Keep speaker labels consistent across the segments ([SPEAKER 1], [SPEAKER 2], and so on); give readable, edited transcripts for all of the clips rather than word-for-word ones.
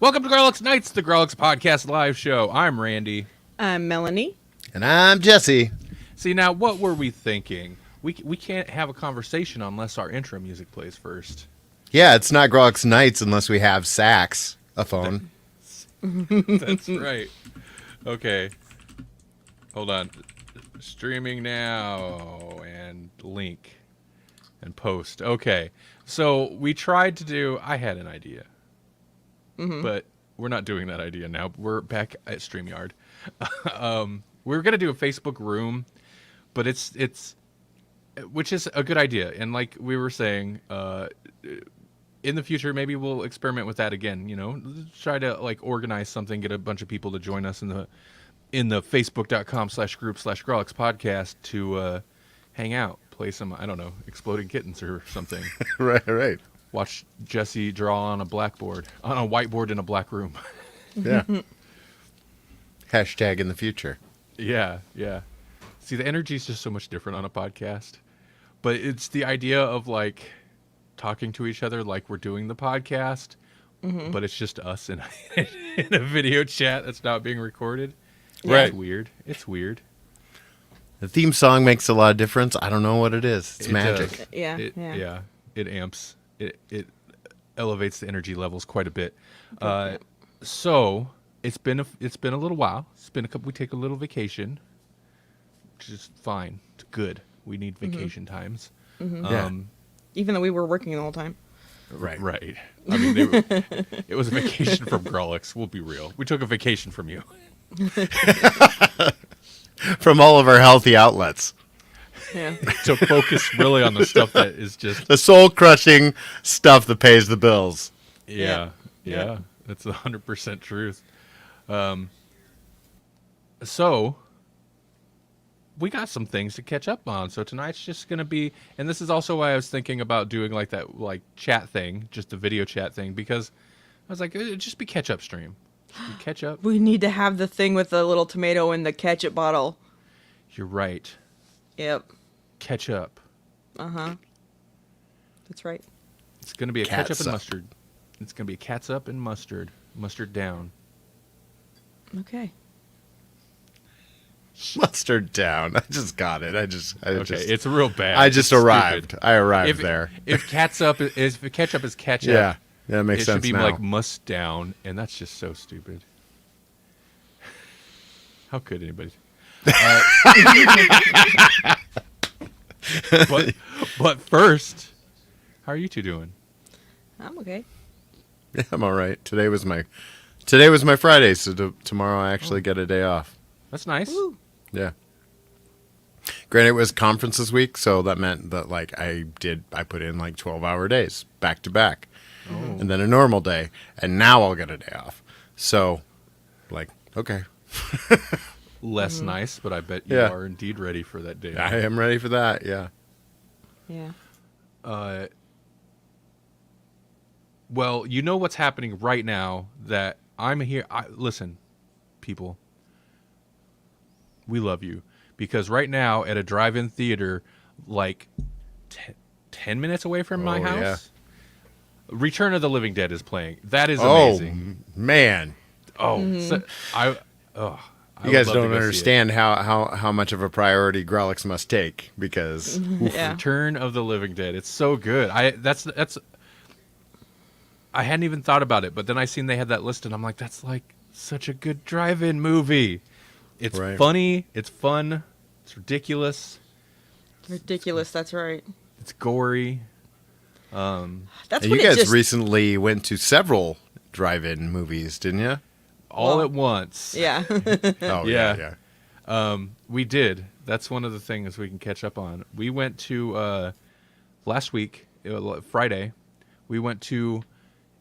[SPEAKER 1] Welcome to Grawlix Nights, the Grawlix Podcast live show. I'm Randy.
[SPEAKER 2] I'm Melanie.
[SPEAKER 3] And I'm Jesse.
[SPEAKER 1] See, now, what were we thinking? We can't have a conversation unless our intro music plays first.
[SPEAKER 3] Yeah, it's not Grawlix Nights unless we have sax, a phone.
[SPEAKER 1] That's right. Okay. Hold on. Streaming now and link and post. Okay. So we tried to do, I had an idea. But we're not doing that idea now. We're back at StreamYard. We're going to do a Facebook room, but it's which is a good idea. And like we were saying, in the future, maybe we'll experiment with that again. You know, try to like organize something, get a bunch of people to join us in the facebook.com/group/Grawlix podcast to hang out, play some, I don't know, Exploding Kittens or something.
[SPEAKER 3] Right.
[SPEAKER 1] Watch Jesse draw on a whiteboard in a black room.
[SPEAKER 3] Yeah. Hashtag in the future.
[SPEAKER 1] Yeah. See, the energy is just so much different on a podcast. But it's the idea of like talking to each other like we're doing the podcast, but it's just us in a video chat that's not being recorded.
[SPEAKER 3] Right.
[SPEAKER 1] It's weird.
[SPEAKER 3] The theme song makes a lot of difference. I don't know what it is. It's magic.
[SPEAKER 1] Does.
[SPEAKER 2] Yeah.
[SPEAKER 1] It amps. It elevates the energy levels quite a bit. So it's been a little while. It's been a couple. We take a little vacation, which is fine. It's good. We need vacation times.
[SPEAKER 3] Yeah.
[SPEAKER 2] Even though we were working the whole time.
[SPEAKER 3] Right.
[SPEAKER 1] I mean, it was a vacation from Grawlix. We'll be real. We took a vacation from you.
[SPEAKER 3] From all of our healthy outlets.
[SPEAKER 2] Yeah.
[SPEAKER 1] To focus really on the stuff that is just
[SPEAKER 3] The soul-crushing stuff that pays the bills.
[SPEAKER 1] Yeah. That's 100% truth. So we got some things to catch up on. So tonight's just going to be, and this is also why I was thinking about doing like that, like chat thing, just a video chat thing, because I was like, it'd just be catch-up stream. Catch up.
[SPEAKER 2] We need to have the thing with the little tomato in the ketchup bottle.
[SPEAKER 1] You're right.
[SPEAKER 2] Yep.
[SPEAKER 1] Catch up.
[SPEAKER 2] Uh-huh. That's right.
[SPEAKER 1] It's going to be a ketchup and
[SPEAKER 3] Catsup.
[SPEAKER 1] mustard. It's going to be a catsup and mustard. Mustard down.
[SPEAKER 2] Okay.
[SPEAKER 3] Mustard down. I just got it.
[SPEAKER 1] It's real bad.
[SPEAKER 3] I just
[SPEAKER 1] It's
[SPEAKER 3] arrived.
[SPEAKER 1] stupid.
[SPEAKER 3] I arrived there.
[SPEAKER 1] If ketchup is ketchup,
[SPEAKER 3] Yeah. That makes
[SPEAKER 1] it
[SPEAKER 3] sense
[SPEAKER 1] should be
[SPEAKER 3] now.
[SPEAKER 1] like must down, and that's just so stupid. How could anybody? But first, how are you two doing?
[SPEAKER 2] I'm okay.
[SPEAKER 3] Yeah, I'm all right. Today was my Friday, so tomorrow I actually get a day off.
[SPEAKER 1] That's nice.
[SPEAKER 2] Woo.
[SPEAKER 3] Yeah. Granted, it was conference this week, so that meant that like I put in like 12-hour days back to back, and then a normal day, and now I'll get a day off. So, like, okay,
[SPEAKER 1] Less nice, but I bet you
[SPEAKER 3] Yeah.
[SPEAKER 1] are indeed ready for that day.
[SPEAKER 3] I am ready for that. Yeah.
[SPEAKER 2] Yeah.
[SPEAKER 1] Well, you know what's happening right now that I'm here. Listen, people, we love you because right now at a drive-in theater, like 10 minutes away from my
[SPEAKER 3] Oh,
[SPEAKER 1] house,
[SPEAKER 3] yeah.
[SPEAKER 1] Return of the Living Dead is playing. That is
[SPEAKER 3] Oh
[SPEAKER 1] amazing.
[SPEAKER 3] man,
[SPEAKER 1] So, I
[SPEAKER 3] you
[SPEAKER 1] would
[SPEAKER 3] guys
[SPEAKER 1] love to
[SPEAKER 3] don't
[SPEAKER 1] go see it.
[SPEAKER 3] understand how much of a priority Grawlix must take because
[SPEAKER 2] Yeah.
[SPEAKER 1] Return of the Living Dead. It's so good. That's. I hadn't even thought about it, but then I seen they had that list, and I'm like, that's like such a good drive-in movie. It's
[SPEAKER 3] Right.
[SPEAKER 1] funny. It's fun. It's ridiculous.
[SPEAKER 2] Ridiculous. That's right.
[SPEAKER 1] It's gory.
[SPEAKER 2] That's
[SPEAKER 3] And
[SPEAKER 2] what
[SPEAKER 3] you
[SPEAKER 2] it
[SPEAKER 3] guys
[SPEAKER 2] just.
[SPEAKER 3] recently went to several drive-in movies, didn't you?
[SPEAKER 1] All
[SPEAKER 2] Well,
[SPEAKER 1] at once.
[SPEAKER 2] Yeah.
[SPEAKER 3] Oh
[SPEAKER 1] Yeah.
[SPEAKER 3] yeah.
[SPEAKER 1] We did. That's one of the things we can catch up on. We went to last week, Friday. We went to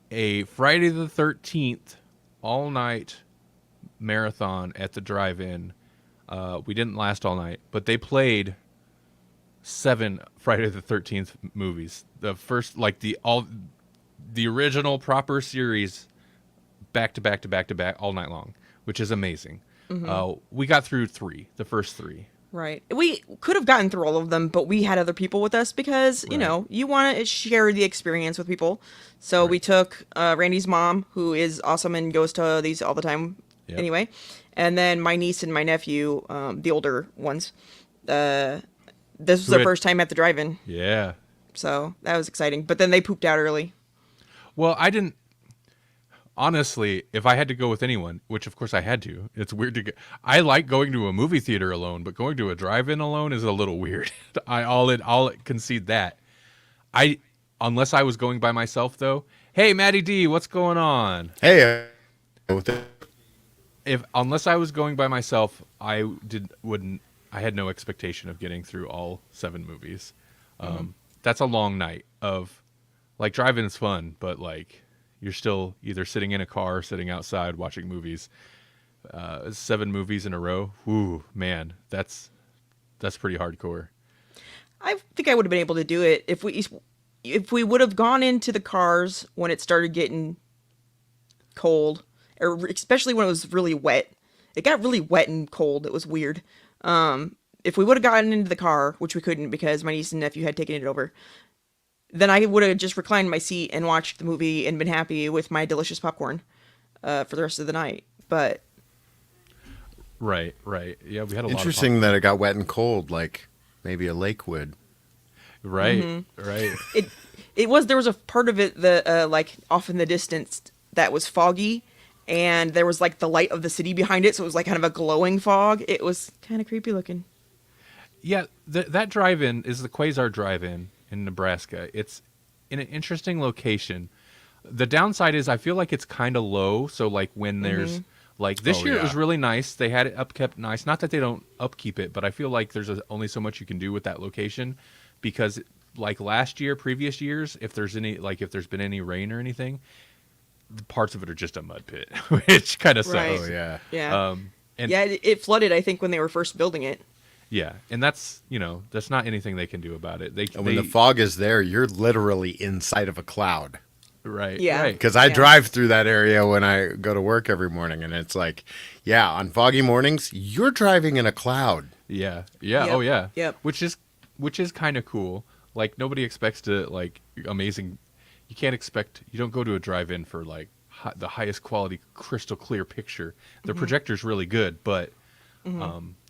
[SPEAKER 1] a Friday the 13th all-night marathon at the drive-in. We didn't last all night, but they played 7 Friday the 13th movies. The first, like the original proper series, back to back all night long, which is amazing. We got through the first 3.
[SPEAKER 2] Right. We could have gotten through all of them, but we had other people with us because, you
[SPEAKER 1] Right.
[SPEAKER 2] know, you want to share the experience with people. So we
[SPEAKER 1] Right.
[SPEAKER 2] took Randy's mom, who is awesome and goes to these all the time
[SPEAKER 1] Yep.
[SPEAKER 2] anyway. And then my niece and my nephew, the older ones. This was
[SPEAKER 1] Who
[SPEAKER 2] their
[SPEAKER 1] had-
[SPEAKER 2] first time at the drive-in.
[SPEAKER 1] Yeah.
[SPEAKER 2] So that was exciting. But then they pooped out early.
[SPEAKER 1] Well, I didn't. Honestly, if I had to go with anyone, which of course I had to, it's weird to get. I like going to a movie theater alone, but going to a drive-in alone is a little weird. I'll concede that. Unless I was going by myself though. Hey, Maddie D, what's going on?
[SPEAKER 3] Hey,
[SPEAKER 1] Unless I was going by myself, I had no expectation of getting through all 7 movies. That's a long night of, like, driving is fun, but like you're still either sitting in a car or sitting outside watching movies. 7 movies in a row. Ooh, man, that's pretty hardcore.
[SPEAKER 2] I think I would have been able to do it if we would have gone into the cars when it started getting cold, or especially when it was really wet. It got really wet and cold. It was weird. If we would have gotten into the car, which we couldn't because my niece and nephew had taken it over, then I would have just reclined my seat and watched the movie and been happy with my delicious popcorn for the rest of the night. But
[SPEAKER 1] Right. Yeah, we had a lot of
[SPEAKER 3] interesting that it got wet and cold, like maybe a lake would.
[SPEAKER 1] Right. Right.
[SPEAKER 2] there was a part of it that like off in the distance that was foggy, and there was like the light of the city behind it, so it was like kind of a glowing fog. It was kind of creepy looking.
[SPEAKER 1] Yeah, that drive-in is the Quasar Drive-In in Nebraska. It's in an interesting location. The downside is I feel like it's kind of low, so like when there's like this
[SPEAKER 3] Oh,
[SPEAKER 1] year it was
[SPEAKER 3] yeah.
[SPEAKER 1] really nice. They had it upkept nice. Not that they don't upkeep it, but I feel like there's only so much you can do with that location because like last year, previous years, if there's been any rain or anything, the parts of it are just a mud pit, which kind of sucks.
[SPEAKER 2] Right.
[SPEAKER 3] Oh yeah.
[SPEAKER 2] Yeah.
[SPEAKER 1] And
[SPEAKER 2] Yeah, it flooded, I think, when they were first building it.
[SPEAKER 1] yeah, and that's not anything they can do about it.
[SPEAKER 3] And when the fog is there, you're literally inside of a cloud.
[SPEAKER 1] right,
[SPEAKER 2] Yeah.
[SPEAKER 1] right.
[SPEAKER 3] Because I
[SPEAKER 2] Yeah.
[SPEAKER 3] drive through that area when I go to work every morning, and it's like, yeah, on foggy mornings, you're driving in a cloud.
[SPEAKER 1] Yeah.
[SPEAKER 2] Yep.
[SPEAKER 1] Oh yeah.
[SPEAKER 2] Yep.
[SPEAKER 1] Which is kind of cool. Like nobody expects to like amazing. You can't expect. You don't go to a drive-in for like the highest quality, crystal clear picture. The projector's really good, but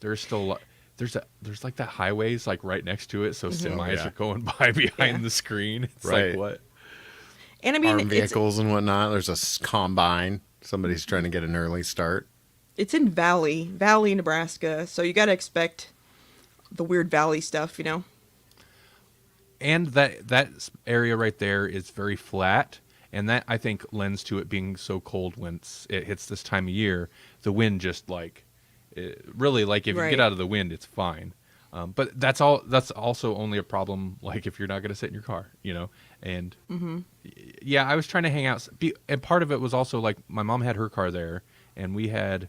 [SPEAKER 1] there's still a lot. There's like that highways like right next to it, so semis
[SPEAKER 3] Oh, yeah.
[SPEAKER 1] are going by behind
[SPEAKER 2] Yeah.
[SPEAKER 1] the screen. It's
[SPEAKER 3] Right.
[SPEAKER 1] like what?
[SPEAKER 2] And I mean,
[SPEAKER 3] Armed vehicles and whatnot. There's a combine. Somebody's trying to get an early start.
[SPEAKER 2] it's in Valley, Nebraska, so you got to expect the weird valley stuff, you know?
[SPEAKER 1] And that area right there is very flat, and that I think lends to it being so cold when it hits this time of year. The wind just like really like if you
[SPEAKER 2] Right.
[SPEAKER 1] get out of the wind, it's fine. But that's also only a problem like if you're not going to sit in your car, And yeah, I was trying to hang out, and part of it was also like my mom had her car there, and we had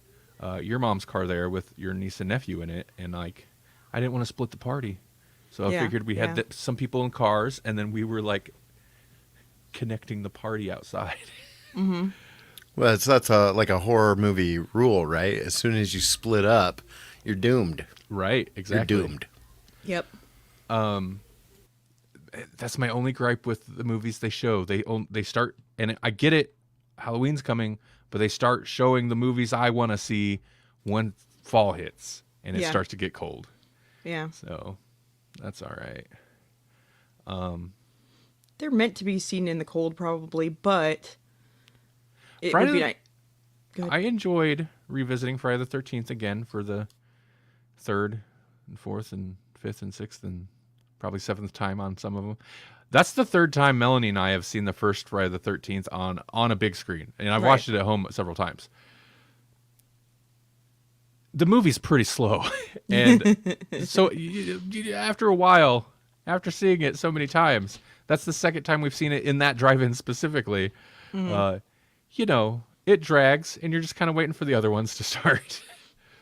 [SPEAKER 1] your mom's car there with your niece and nephew in it, and like I didn't want to split the party. So I
[SPEAKER 2] Yeah,
[SPEAKER 1] figured we had
[SPEAKER 2] yeah.
[SPEAKER 1] some people in cars, and then we were like connecting the party outside.
[SPEAKER 3] Well, that's like a horror movie rule, right? As soon as you split up, you're doomed.
[SPEAKER 1] Right, exactly.
[SPEAKER 3] You're doomed.
[SPEAKER 2] Yep.
[SPEAKER 1] That's my only gripe with the movies they show. They start, and I get it, Halloween's coming, but they start showing the movies I want to see when fall hits, and it
[SPEAKER 2] Yeah.
[SPEAKER 1] starts to get cold.
[SPEAKER 2] Yeah.
[SPEAKER 1] So that's all right.
[SPEAKER 2] They're meant to be seen in the cold, probably, but it
[SPEAKER 1] Friday
[SPEAKER 2] would be
[SPEAKER 1] the-
[SPEAKER 2] nice. Go ahead.
[SPEAKER 1] I enjoyed revisiting Friday the 13th again for the 3rd and 4th and 5th and 6th and probably 7th time on some of them. That's the 3rd time Melanie and I have seen the first Friday the 13th on a big screen, and I've
[SPEAKER 2] Right.
[SPEAKER 1] watched it at home several times. The movie's pretty slow, and so after a while, after seeing it so many times, that's the second time we've seen it in that drive-in specifically. It drags, and you're just kind of waiting for the other ones to start.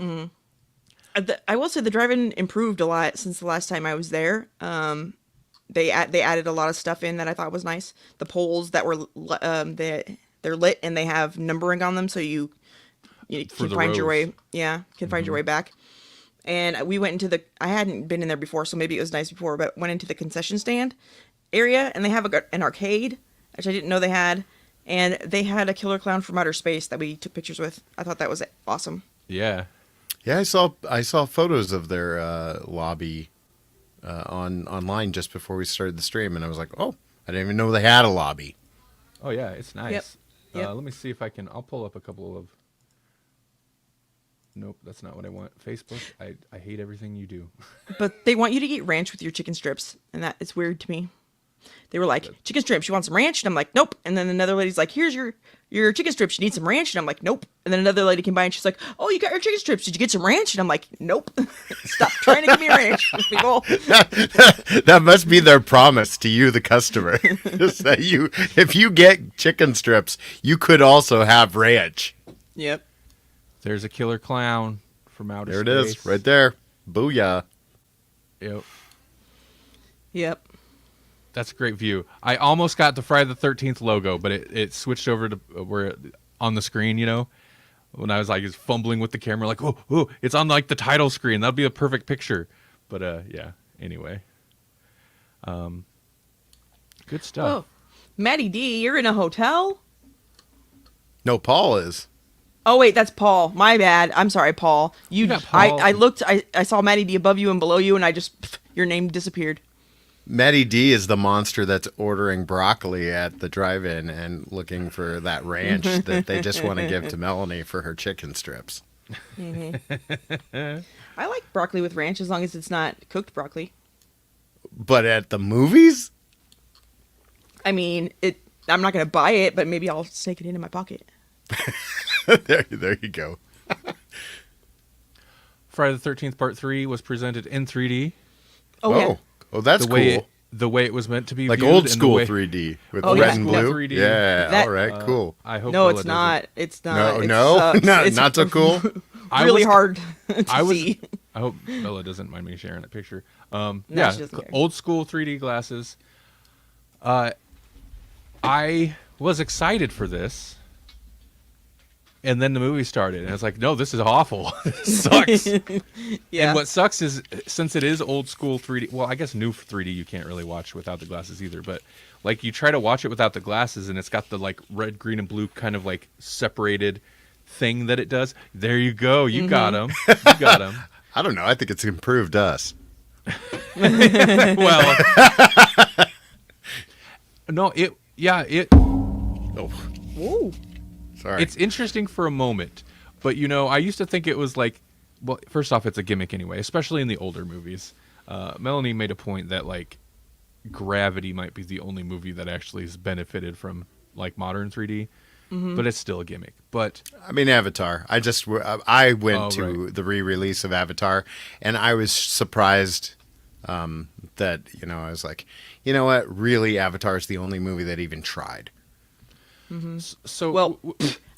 [SPEAKER 2] I will say the drive-in improved a lot since the last time I was there. They added a lot of stuff in that I thought was nice. The poles that were they're lit and they have numbering on them, so you
[SPEAKER 1] For
[SPEAKER 2] can
[SPEAKER 1] the
[SPEAKER 2] find your
[SPEAKER 1] rows.
[SPEAKER 2] way. Yeah, can find your way back. and we went into the. I hadn't been in there before, so maybe it was nice before, but went into the concession stand area, and they have an arcade, which I didn't know they had, and they had a killer clown from outer space that we took pictures with. I thought that was awesome.
[SPEAKER 1] Yeah.
[SPEAKER 3] Yeah, I saw photos of their lobby online just before we started the stream, and I was like, oh, I didn't even know they had a lobby.
[SPEAKER 1] Oh yeah, it's nice.
[SPEAKER 2] Yep.
[SPEAKER 1] Let me see if I can. I'll pull up a couple of. Nope, that's not what I want. Facebook, I hate everything you do.
[SPEAKER 2] But they want you to eat ranch with your chicken strips, and that it's weird to me. They were like, chicken strips, you want some ranch? And I'm like, nope. And then another lady's like, here's your chicken strips, you need some ranch? And I'm like, nope. And then another lady came by and she's like, oh, you got your chicken strips, did you get some ranch? And I'm like, nope. Stop trying to give me ranch, people.
[SPEAKER 3] That must be their promise to you, the customer. Just that if you get chicken strips, you could also have ranch.
[SPEAKER 2] Yep.
[SPEAKER 1] There's a killer clown from outer space.
[SPEAKER 3] There it is, right there. Booyah.
[SPEAKER 1] Yep.
[SPEAKER 2] Yep.
[SPEAKER 1] That's a great view. I almost got the Friday the 13th logo, but it switched over to where on the screen, when I was like fumbling with the camera, like, oh, it's on like the title screen. That'd be a perfect picture. But yeah, anyway. Good stuff.
[SPEAKER 2] Oh, Maddie D, you're in a hotel?
[SPEAKER 3] No, Paul is.
[SPEAKER 2] Oh, wait, that's Paul. My bad. I'm sorry, Paul.
[SPEAKER 1] Yeah, Paul.
[SPEAKER 2] I looked, I saw Maddie D above you and below you, and your name disappeared.
[SPEAKER 3] Matty D is the monster that's ordering broccoli at the drive-in and looking for that ranch that they just want to give to Melanie for her chicken strips.
[SPEAKER 2] I like broccoli with ranch as long as it's not cooked broccoli.
[SPEAKER 3] But at the movies?
[SPEAKER 2] I mean, I'm not going to buy it, but maybe I'll snake it into my pocket.
[SPEAKER 3] There you go.
[SPEAKER 1] Friday the 13th Part 3 was presented in 3D.
[SPEAKER 2] Oh, yeah.
[SPEAKER 3] Oh, that's cool.
[SPEAKER 1] The way it was meant to be
[SPEAKER 3] like
[SPEAKER 1] viewed
[SPEAKER 3] old
[SPEAKER 1] and
[SPEAKER 3] school
[SPEAKER 1] the way,
[SPEAKER 3] 3D with
[SPEAKER 2] Oh,
[SPEAKER 3] red
[SPEAKER 2] yeah.
[SPEAKER 3] and blue.
[SPEAKER 1] 3D.
[SPEAKER 3] Yeah, all right, cool.
[SPEAKER 1] I hope
[SPEAKER 2] No,
[SPEAKER 1] Bella
[SPEAKER 2] it's
[SPEAKER 1] doesn't-
[SPEAKER 2] not. It's not. It
[SPEAKER 3] No,
[SPEAKER 2] sucks.
[SPEAKER 3] no,
[SPEAKER 2] It's
[SPEAKER 3] not so cool.
[SPEAKER 2] really hard to
[SPEAKER 1] I was.
[SPEAKER 2] see.
[SPEAKER 1] I hope Bella doesn't mind me sharing a picture.
[SPEAKER 2] No,
[SPEAKER 1] Yeah,
[SPEAKER 2] she doesn't care.
[SPEAKER 1] old school 3D glasses. I was excited for this, and then the movie started, and I was like, "No, this is awful. This sucks."
[SPEAKER 2] Yeah.
[SPEAKER 1] And what sucks is since it is old school 3D. Well, I guess new 3D you can't really watch without the glasses either. But like you try to watch it without the glasses, and it's got the like red, green, and blue kind of like separated thing that it does. There you go. You got him. You got him.
[SPEAKER 3] I don't know. I think it's improved us.
[SPEAKER 1] Well, no, it.
[SPEAKER 3] Oh,
[SPEAKER 2] Whoa.
[SPEAKER 3] sorry.
[SPEAKER 1] It's interesting for a moment, but I used to think it was like, well, first off, it's a gimmick anyway, especially in the older movies. Melanie made a point that like Gravity might be the only movie that actually has benefited from like modern 3D, but it's still a gimmick. But
[SPEAKER 3] I mean, Avatar. I went to
[SPEAKER 1] right.
[SPEAKER 3] the re-release of Avatar, and I was surprised that I was like, you know what? Really, Avatar is the only movie that even tried.
[SPEAKER 1] so
[SPEAKER 2] Well,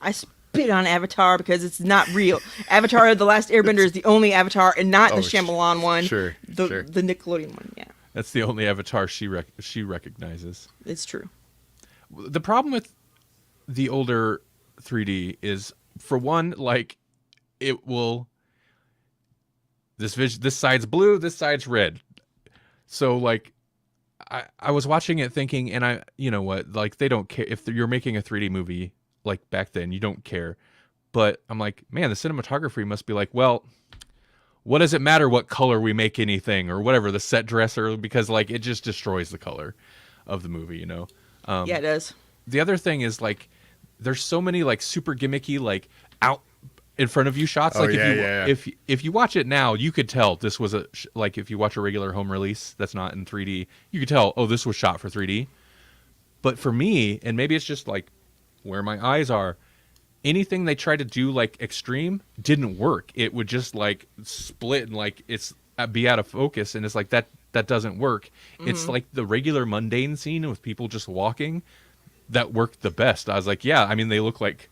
[SPEAKER 2] I spit on Avatar because it's not real. Avatar: The Last Airbender is the only Avatar, and not the Shyamalan one.
[SPEAKER 3] Sure,
[SPEAKER 2] the
[SPEAKER 3] sure.
[SPEAKER 2] the Nickelodeon one. Yeah,
[SPEAKER 1] that's the only Avatar she recognizes.
[SPEAKER 2] it's true.
[SPEAKER 1] The problem with the older 3D is, for one, like it will. This side's blue, this side's red. So like, I was watching it thinking, and you know what, like they don't care if you're making a 3D movie like back then, you don't care. But I'm like, man, the cinematography must be like, well, what does it matter what color we make anything or whatever the set dresser, because like it just destroys the color of the movie,
[SPEAKER 2] Yeah, it does.
[SPEAKER 1] The other thing is like, there's so many like super gimmicky like out in front of you shots.
[SPEAKER 3] Oh,
[SPEAKER 1] Like
[SPEAKER 3] yeah.
[SPEAKER 1] if you watch it now, you could tell this was like if you watch a regular home release that's not in 3D, you could tell, oh, this was shot for 3D. But for me, and maybe it's just like where my eyes are, anything they tried to do like extreme didn't work. It would just like split and like it's be out of focus, and it's like that doesn't work. It's like the regular mundane scene with people just walking that worked the best. I was like, yeah, I mean they look like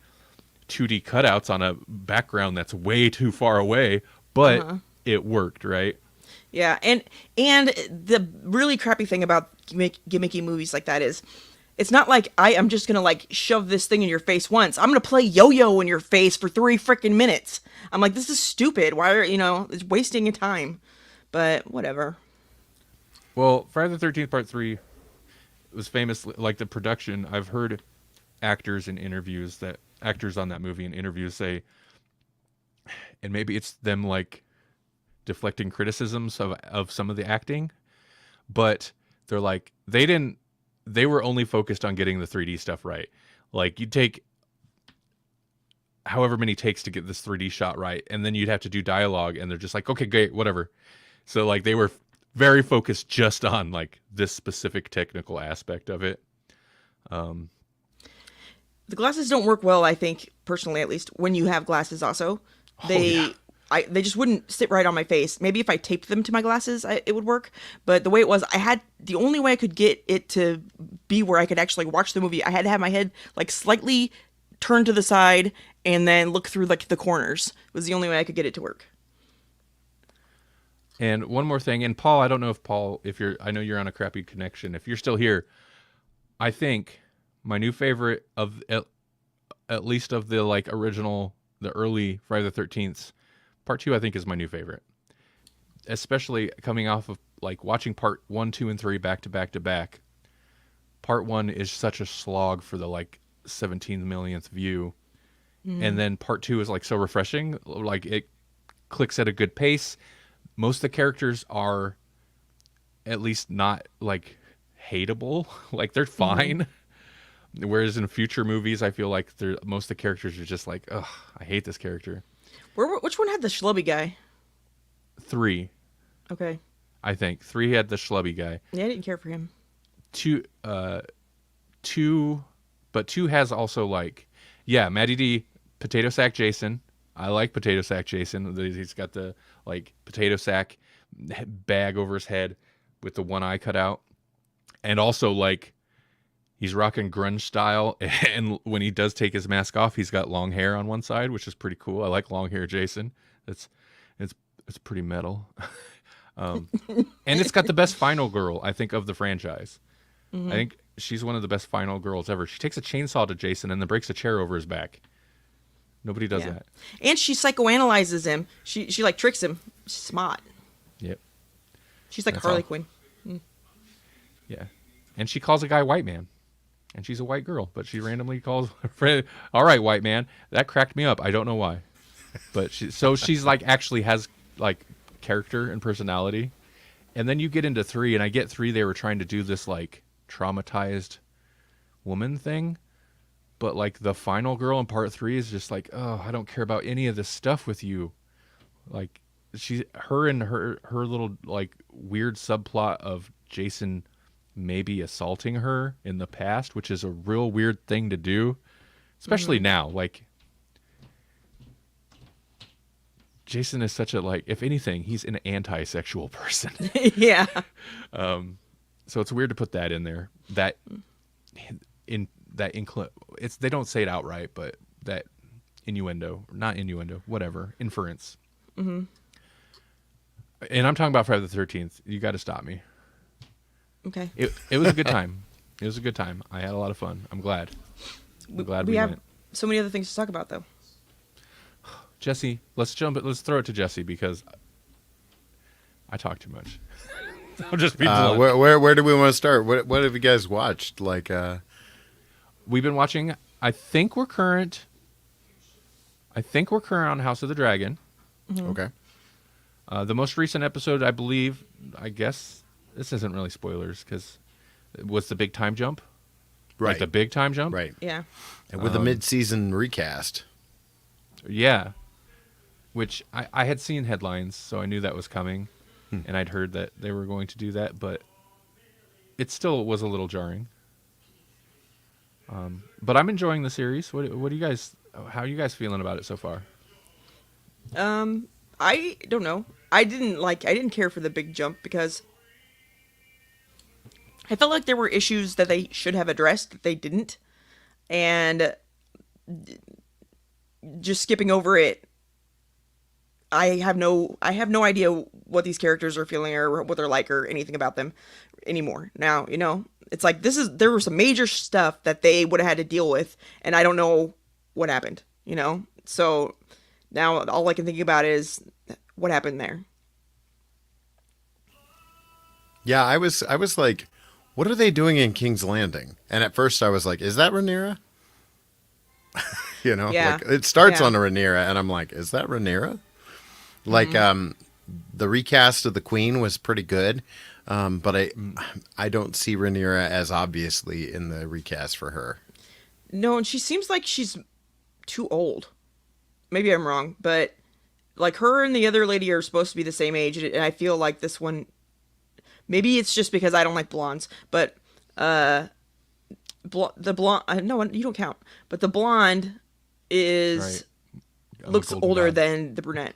[SPEAKER 1] 2D cutouts on a background that's way too far away, but it worked, right?
[SPEAKER 2] Yeah, and the really crappy thing about gimmicky movies like that is It's not like I'm just gonna like shove this thing in your face once. I'm gonna play yo-yo in your face for 3 freaking minutes. I'm like, this is stupid. Why are it's wasting your time? But whatever.
[SPEAKER 1] Well, Friday the 13th Part 3 was famous, like the production. I've heard actors on that movie in interviews say, and maybe it's them like deflecting criticisms of some of the acting, but they're like, they were only focused on getting the 3D stuff right. Like, you'd take however many takes to get this 3D shot right, and then you'd have to do dialogue, and they're just like, okay, great, whatever. So like they were very focused just on like this specific technical aspect of it.
[SPEAKER 2] The glasses don't work well, I think, personally at least, when you have glasses also. They just wouldn't sit right on my face. Maybe if I taped them to my glasses, it would work. But the way it was, the only way I could get it to be where I could actually watch the movie, I had to have my head like slightly turned to the side and then look through like the corners. It was the only way I could get it to work.
[SPEAKER 1] And one more thing, and Paul, I don't know if I know you're on a crappy connection. If you're still here, I think my new favorite of at least of the like original, the early Friday the 13th, Part 2, I think, is my new favorite. Especially coming off of like watching Part 1, 2, and 3 back to back to back. Part 1 is such a slog for the like 17 millionth view. And then Part 2 is like so refreshing. Like, it clicks at a good pace. Most of the characters are at least not like hateable. Like, they're fine. Whereas in future movies, I feel like most of the characters are just like, ugh, I hate this character.
[SPEAKER 2] Which one had the schlubby guy?
[SPEAKER 1] 3.
[SPEAKER 2] Okay.
[SPEAKER 1] I think 3 had the schlubby guy.
[SPEAKER 2] Yeah, I didn't care for him.
[SPEAKER 1] 2 but 2 has also like, yeah, Maddie D, Potato Sack Jason. I like Potato Sack Jason. He's got the like potato sack bag over his head with the one eye cut out. And also like he's rocking grunge style, and when he does take his mask off, he's got long hair on one side, which is pretty cool. I like long hair Jason. It's pretty metal. And it's got the best final girl, I think, of the franchise. I think she's one of the best final girls ever. She takes a chainsaw to Jason and then breaks a chair over his back. Nobody does that. And
[SPEAKER 2] she psychoanalyzes him. She like tricks him. She's smart.
[SPEAKER 1] Yep.
[SPEAKER 2] She's like Harley Quinn.
[SPEAKER 1] Yeah. And she calls a guy white man. And she's a white girl, but she randomly calls a friend, all right, white man. That cracked me up. I don't know why. But she's like actually has like character and personality. And then you get into 3, and I get 3, they were trying to do this like traumatized woman thing. But like the final girl in Part 3 is just like, oh, I don't care about any of this stuff with you. Like her little like weird subplot of Jason maybe assaulting her in the past, which is a real weird thing to do, especially now. Like, Jason is such a, like, if anything, he's an anti-sexual person.
[SPEAKER 2] Yeah.
[SPEAKER 1] So it's weird to put that in there. They don't say it outright, but that inference. Mm-hmm. And I'm talking about Friday the 13th. You got to stop me.
[SPEAKER 2] Okay.
[SPEAKER 1] It was a good time. It was a good time. I had a lot of fun. I'm glad. We
[SPEAKER 2] have
[SPEAKER 1] went.
[SPEAKER 2] So many other things to talk about, though.
[SPEAKER 1] Jesse, let's throw it to Jesse because I talk too much. I'll just be blunt.
[SPEAKER 3] Where do we want to start? What have you guys watched? Like,
[SPEAKER 1] we've been watching. I think we're current on House of the Dragon.
[SPEAKER 2] Mm-hmm.
[SPEAKER 3] Okay.
[SPEAKER 1] The most recent episode, I guess this isn't really spoilers because it was the big time jump.
[SPEAKER 3] Right.
[SPEAKER 1] Like the big time jump.
[SPEAKER 2] Right. Yeah.
[SPEAKER 3] And with the mid-season recast.
[SPEAKER 1] Yeah. Which I had seen headlines, so I knew that was coming. And I'd heard that they were going to do that, but it still was a little jarring. But I'm enjoying the series. How are you guys feeling about it so far?
[SPEAKER 2] I don't know. I didn't care for the big jump because I felt like there were issues that they should have addressed that they didn't. And just skipping over it, I have no idea what these characters are feeling or what they're like or anything about them anymore. Now, it's like there was some major stuff that they would have had to deal with, and I don't know what happened, So now all I can think about is what happened there.
[SPEAKER 3] Yeah, I was like, what are they doing in King's Landing? And at first I was like, is that Rhaenyra?
[SPEAKER 2] Yeah.
[SPEAKER 3] Like it starts
[SPEAKER 2] Yeah.
[SPEAKER 3] on a Rhaenyra, and I'm like, is that Rhaenyra? Like, the recast of the Queen was pretty good, but I don't see Rhaenyra as obviously in the recast for her.
[SPEAKER 2] No, and she seems like she's too old. Maybe I'm wrong, but like her and the other lady are supposed to be the same age, and I feel like this one. Maybe it's just because I don't like blondes, but the blonde. No, you don't count. But the blonde is
[SPEAKER 1] Right.
[SPEAKER 2] looks
[SPEAKER 1] Golden
[SPEAKER 2] older
[SPEAKER 1] God.
[SPEAKER 2] than the brunette.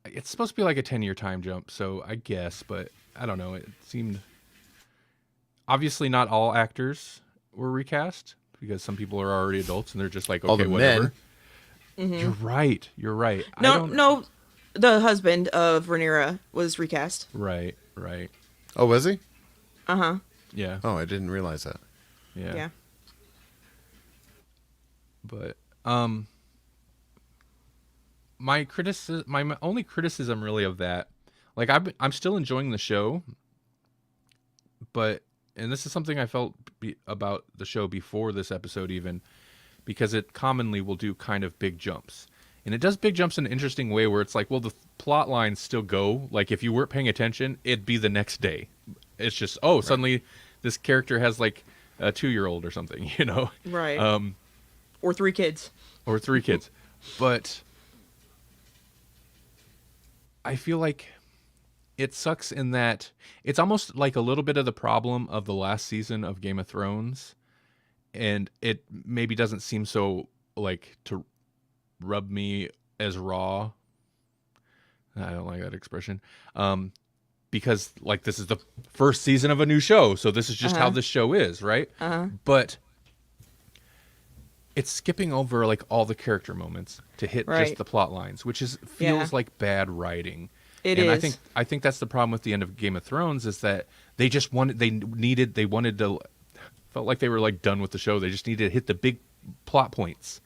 [SPEAKER 1] It's supposed to be like a 10-year time jump, so I guess, but I don't know. It seemed obviously not all actors were recast because some people are already adults and they're just like,
[SPEAKER 3] All
[SPEAKER 1] okay,
[SPEAKER 3] the
[SPEAKER 1] whatever.
[SPEAKER 3] men.
[SPEAKER 1] You're right. You're right. I
[SPEAKER 2] No,
[SPEAKER 1] don't-
[SPEAKER 2] no, the husband of Rhaenyra was recast.
[SPEAKER 1] Right. Right.
[SPEAKER 3] Oh, was he?
[SPEAKER 1] Yeah.
[SPEAKER 3] Oh, I didn't realize that.
[SPEAKER 1] Yeah.
[SPEAKER 2] Yeah.
[SPEAKER 1] But my only criticism really of that, like I'm still enjoying the show, but and this is something I felt about the show before this episode even, because it commonly will do kind of big jumps. And it does big jumps in an interesting way where it's like, well, the plot lines still go. Like, if you weren't paying attention, it'd be the next day. It's just, suddenly this character has, like, a 2-year-old or something,
[SPEAKER 2] Right.
[SPEAKER 1] Um,
[SPEAKER 2] Or 3 kids.
[SPEAKER 1] or 3 kids. But I feel like it sucks in that it's almost like a little bit of the problem of the last season of Game of Thrones. And it maybe doesn't seem so, like, to rub me as raw. I don't like that expression. Because, like, this is the first season of a new show, so this is just how this show is, right? But it's skipping over, like, all the character moments to hit
[SPEAKER 2] Right.
[SPEAKER 1] just the plot lines, which feels
[SPEAKER 2] Yeah.
[SPEAKER 1] like bad writing.
[SPEAKER 2] It
[SPEAKER 1] and
[SPEAKER 2] is.
[SPEAKER 1] I think that's the problem with the end of Game of Thrones is that they just wanted to felt like they were like done with the show. They just needed to hit the big plot points.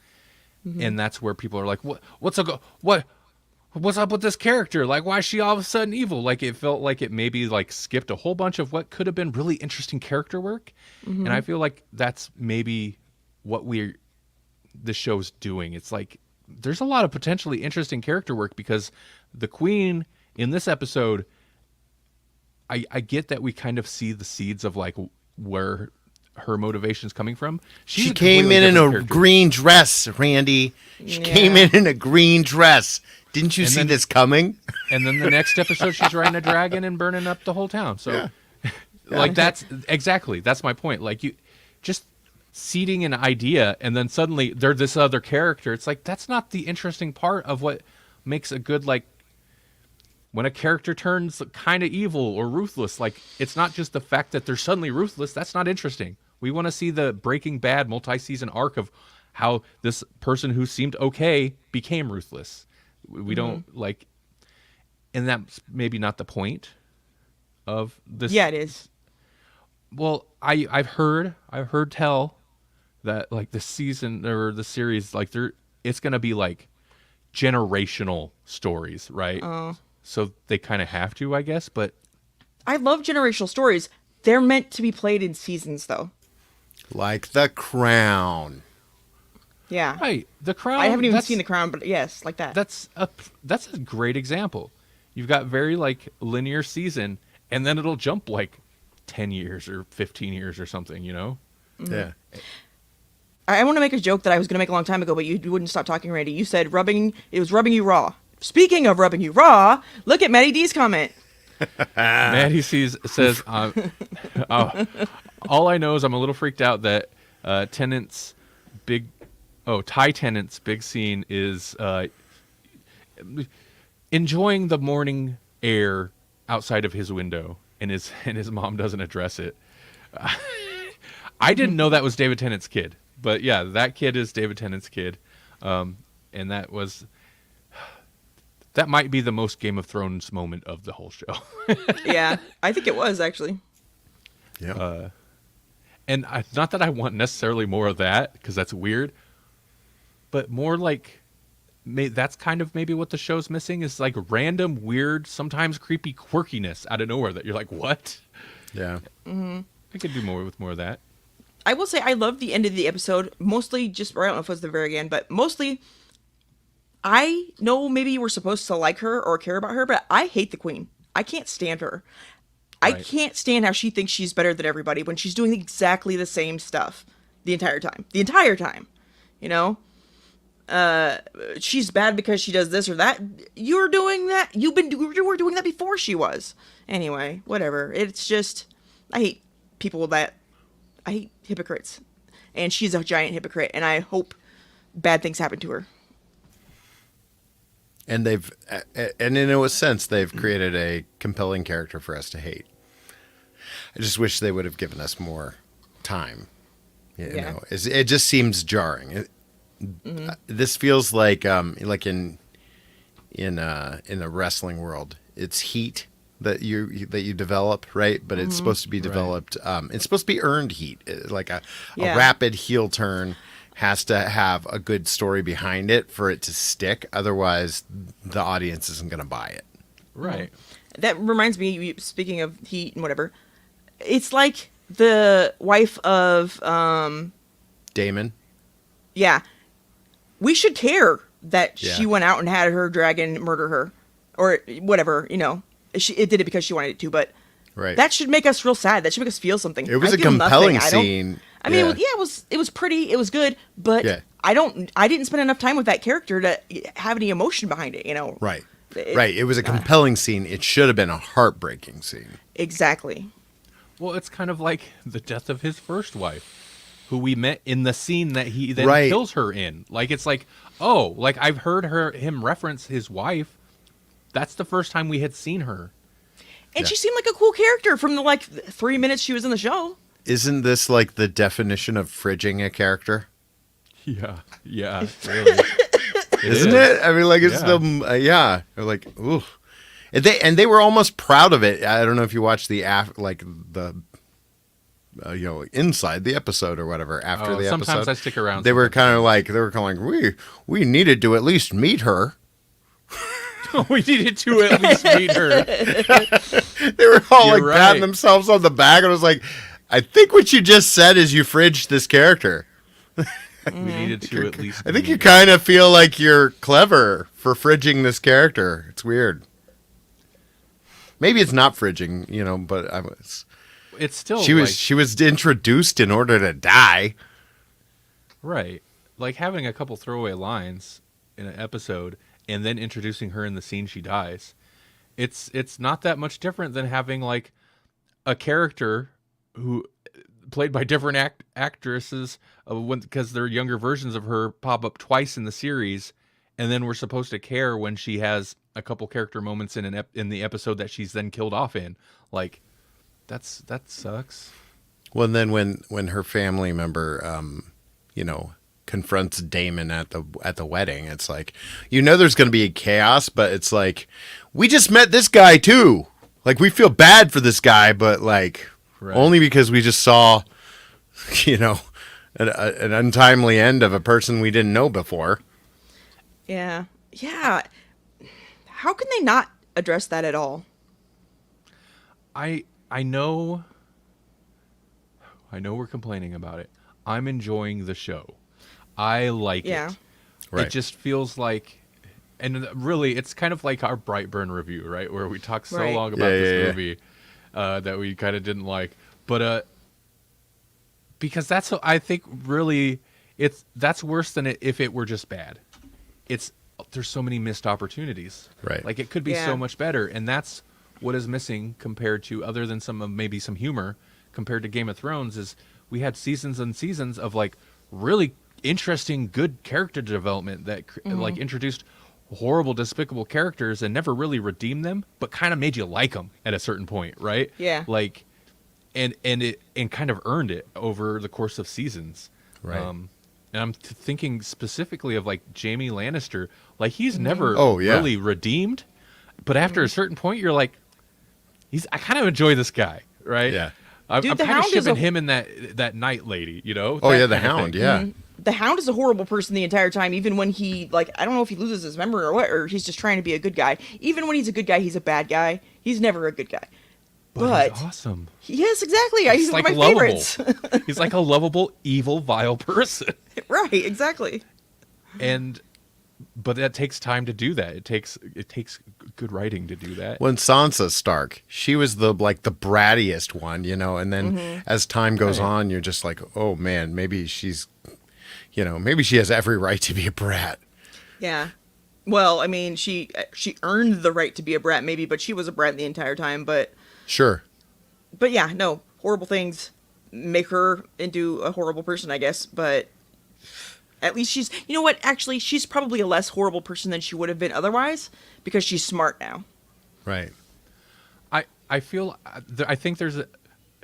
[SPEAKER 1] And that's where people are like, what's up with this character? Like, why is she all of a sudden evil? Like, it felt like it maybe like skipped a whole bunch of what could have been really interesting character work. And I feel like that's maybe what the show's doing. It's like there's a lot of potentially interesting character work because the Queen in this episode, I get that we kind of see the seeds of like where her motivation's coming from.
[SPEAKER 3] She came in a
[SPEAKER 1] character.
[SPEAKER 3] green dress, Randy. She came in a green dress. Didn't you see this coming?
[SPEAKER 1] And then the next episode, she's riding a dragon and burning up the whole town. So, like, that's my point. Like, you just seeding an idea and then suddenly they're this other character. It's like, that's not the interesting part of what makes a good, like, when a character turns kind of evil or ruthless. Like, it's not just the fact that they're suddenly ruthless. That's not interesting. We want to see the Breaking Bad multi-season arc of how this person who seemed okay became ruthless. We don't like, and that's maybe not the point of this.
[SPEAKER 2] Yeah, it is.
[SPEAKER 1] Well, I've heard tell that like the season or the series, like it's gonna be like generational stories, right?
[SPEAKER 2] Oh.
[SPEAKER 1] So they kind of have to, I guess. But
[SPEAKER 2] I love generational stories. They're meant to be played in seasons, though.
[SPEAKER 3] Like The Crown.
[SPEAKER 2] Yeah.
[SPEAKER 1] right, The Crown.
[SPEAKER 2] I haven't even seen The Crown, but yes, like that.
[SPEAKER 1] That's a great example. You've got very like linear season, and then it'll jump like 10 years or 15 years or something,
[SPEAKER 3] Yeah.
[SPEAKER 2] I want to make a joke that I was going to make a long time ago, but you wouldn't stop talking, Randy. You said it was rubbing you raw. Speaking of rubbing you raw, look at Maddie D's comment.
[SPEAKER 1] Maddie says, all I know is I'm a little freaked out that Ty Tennant's big scene is enjoying the morning air outside of his window, and his mom doesn't address it. I didn't know that was David Tennant's kid, but yeah, that kid is David Tennant's kid, and that might be the most Game of Thrones moment of the whole show.
[SPEAKER 2] Yeah, I think it was actually.
[SPEAKER 3] Yeah.
[SPEAKER 1] And not that I want necessarily more of that, because that's weird, but more like that's kind of maybe what the show's missing is like random, weird, sometimes creepy quirkiness out of nowhere that you're like, what?
[SPEAKER 3] Yeah.
[SPEAKER 2] Mm-hmm.
[SPEAKER 1] I could do more with more of that.
[SPEAKER 2] I will say I loved the end of the episode, mostly just, or I don't know if it was the very end, but mostly I know maybe you were supposed to like her or care about her, but I hate the queen. I can't stand her. I
[SPEAKER 1] Right.
[SPEAKER 2] can't stand how she thinks she's better than everybody when she's doing exactly the same stuff the entire time. The entire time. You know? She's bad because she does this or that. You're doing that. You were doing that before she was. Anyway, whatever. It's just, I hate people I hate hypocrites. And she's a giant hypocrite, and I hope bad things happen to her.
[SPEAKER 3] And and in a sense, they've created a compelling character for us to hate. I just wish they would have given us more time. You know, it just seems jarring. This feels like in the wrestling world, it's heat that you develop, right? But it's supposed to be developed. It's supposed to be earned heat, like a rapid heel turn. Has to have a good story behind it for it to stick. Otherwise, the audience isn't going to buy it.
[SPEAKER 1] Right.
[SPEAKER 2] That reminds me, speaking of heat and whatever, it's like the wife of,
[SPEAKER 3] Damon?
[SPEAKER 2] yeah, we should care that
[SPEAKER 3] Yeah.
[SPEAKER 2] she went out and had her dragon murder her. Or whatever, you know. It did it because she wanted it to, but
[SPEAKER 3] Right.
[SPEAKER 2] that should make us real sad. That should make us feel something.
[SPEAKER 3] It was
[SPEAKER 2] I
[SPEAKER 3] a
[SPEAKER 2] feel
[SPEAKER 3] compelling
[SPEAKER 2] nothing. I don't-
[SPEAKER 3] scene.
[SPEAKER 2] I mean,
[SPEAKER 3] Yeah.
[SPEAKER 2] it was pretty, it was good, but
[SPEAKER 3] Yeah.
[SPEAKER 2] I didn't spend enough time with that character to have any emotion behind it, you know?
[SPEAKER 3] Right. Right. It was a compelling scene. It should have been a heartbreaking scene.
[SPEAKER 2] Exactly.
[SPEAKER 1] Well, it's kind of like the death of his first wife, who we met in the scene that he then
[SPEAKER 3] Right.
[SPEAKER 1] kills her in. Like, it's like, oh, like I've heard him reference his wife. That's the first time we had seen her.
[SPEAKER 2] And
[SPEAKER 3] Yeah.
[SPEAKER 2] she seemed like a cool character from the 3 minutes she was in the show.
[SPEAKER 3] Isn't this like the definition of fridging a character?
[SPEAKER 1] Yeah, yeah, really.
[SPEAKER 3] Isn't it? I mean, like it's
[SPEAKER 1] Yeah.
[SPEAKER 3] yeah. They're like, ooh, and they were almost proud of it. I don't know if you watched inside the episode or whatever after the episode.
[SPEAKER 1] Sometimes I stick around.
[SPEAKER 3] They were kind of like we needed to at least meet her.
[SPEAKER 1] we needed to at least meet her.
[SPEAKER 3] They were all
[SPEAKER 1] You're
[SPEAKER 3] like patting
[SPEAKER 1] right.
[SPEAKER 3] themselves on the back, and I was like, I think what you just said is you fridged this character.
[SPEAKER 1] We needed to at least.
[SPEAKER 3] I think you
[SPEAKER 1] meet her.
[SPEAKER 3] kind of feel like you're clever for fridging this character. It's weird. Maybe it's not fridging, you know, but I was.
[SPEAKER 1] It's still
[SPEAKER 3] She was introduced in order to die.
[SPEAKER 1] right, like having a couple throwaway lines in an episode and then introducing her in the scene she dies. It's not that much different than having like a character who played by different actresses because they're younger versions of her pop up twice in the series, and then we're supposed to care when she has a couple character moments in the episode that she's then killed off in. Like that sucks.
[SPEAKER 3] Well, and then when her family member, confronts Damon at the wedding, it's like, there's going to be chaos, but it's like, we just met this guy too. Like, we feel bad for this guy, but like,
[SPEAKER 1] Right.
[SPEAKER 3] only because we just saw, an untimely end of a person we didn't know before.
[SPEAKER 2] Yeah. Yeah. How can they not address that at all?
[SPEAKER 1] I know we're complaining about it. I'm enjoying the show. I like
[SPEAKER 2] Yeah.
[SPEAKER 1] it.
[SPEAKER 3] Right.
[SPEAKER 1] It just feels like, and really, it's kind of like our Brightburn review, right? Where we talked so
[SPEAKER 2] Right.
[SPEAKER 1] long about
[SPEAKER 3] Yeah,
[SPEAKER 1] this
[SPEAKER 3] yeah, yeah.
[SPEAKER 1] movie that we kind of didn't like. But because that's, I think, really, that's worse than if it were just bad. There's so many missed opportunities.
[SPEAKER 3] Right.
[SPEAKER 1] Like, it could be
[SPEAKER 2] Yeah.
[SPEAKER 1] so much better. And that's what is missing compared to, other than maybe some humor, compared to Game of Thrones, is we had seasons and seasons of like really interesting, good character development that like introduced horrible, despicable characters and never really redeemed them, but kind of made you like them at a certain point, right?
[SPEAKER 2] Yeah.
[SPEAKER 1] Like, and kind of earned it over the course of seasons.
[SPEAKER 3] Right.
[SPEAKER 1] And I'm thinking specifically of like Jaime Lannister. Like he's never
[SPEAKER 3] Oh, yeah.
[SPEAKER 1] really redeemed, but after a certain point, you're like, I kind of enjoy this guy, right?
[SPEAKER 3] Yeah.
[SPEAKER 2] Dude,
[SPEAKER 1] I'm
[SPEAKER 2] the
[SPEAKER 1] kind of
[SPEAKER 2] Hound is
[SPEAKER 1] shipping
[SPEAKER 2] a-
[SPEAKER 1] him and that night lady, you know?
[SPEAKER 3] Oh
[SPEAKER 1] That
[SPEAKER 3] yeah, the
[SPEAKER 1] kind of
[SPEAKER 3] Hound.
[SPEAKER 1] thing.
[SPEAKER 3] Yeah.
[SPEAKER 2] The Hound is a horrible person the entire time, even when he, like, I don't know if he loses his memory or what, or he's just trying to be a good guy. Even when he's a good guy, he's a bad guy. He's never a good guy. But
[SPEAKER 1] he's awesome.
[SPEAKER 2] yes, exactly. He's one
[SPEAKER 1] like
[SPEAKER 2] of my
[SPEAKER 1] lovable.
[SPEAKER 2] favorites.
[SPEAKER 1] He's like a lovable, evil, vile person.
[SPEAKER 2] Right, exactly.
[SPEAKER 1] But that takes time to do that. It takes good writing to do that.
[SPEAKER 3] When Sansa Stark, she was the brattiest one, you know, and then as time goes on, you're just like, oh man, maybe she's, you know, maybe she has every right to be a brat.
[SPEAKER 2] Yeah. Well, I mean, she earned the right to be a brat, maybe, but she was a brat the entire time. But
[SPEAKER 3] Sure.
[SPEAKER 2] yeah, no, horrible things make her into a horrible person, I guess. But at least she's, you know what? Actually, she's probably a less horrible person than she would have been otherwise because she's smart now.
[SPEAKER 3] Right.
[SPEAKER 1] I feel I think there's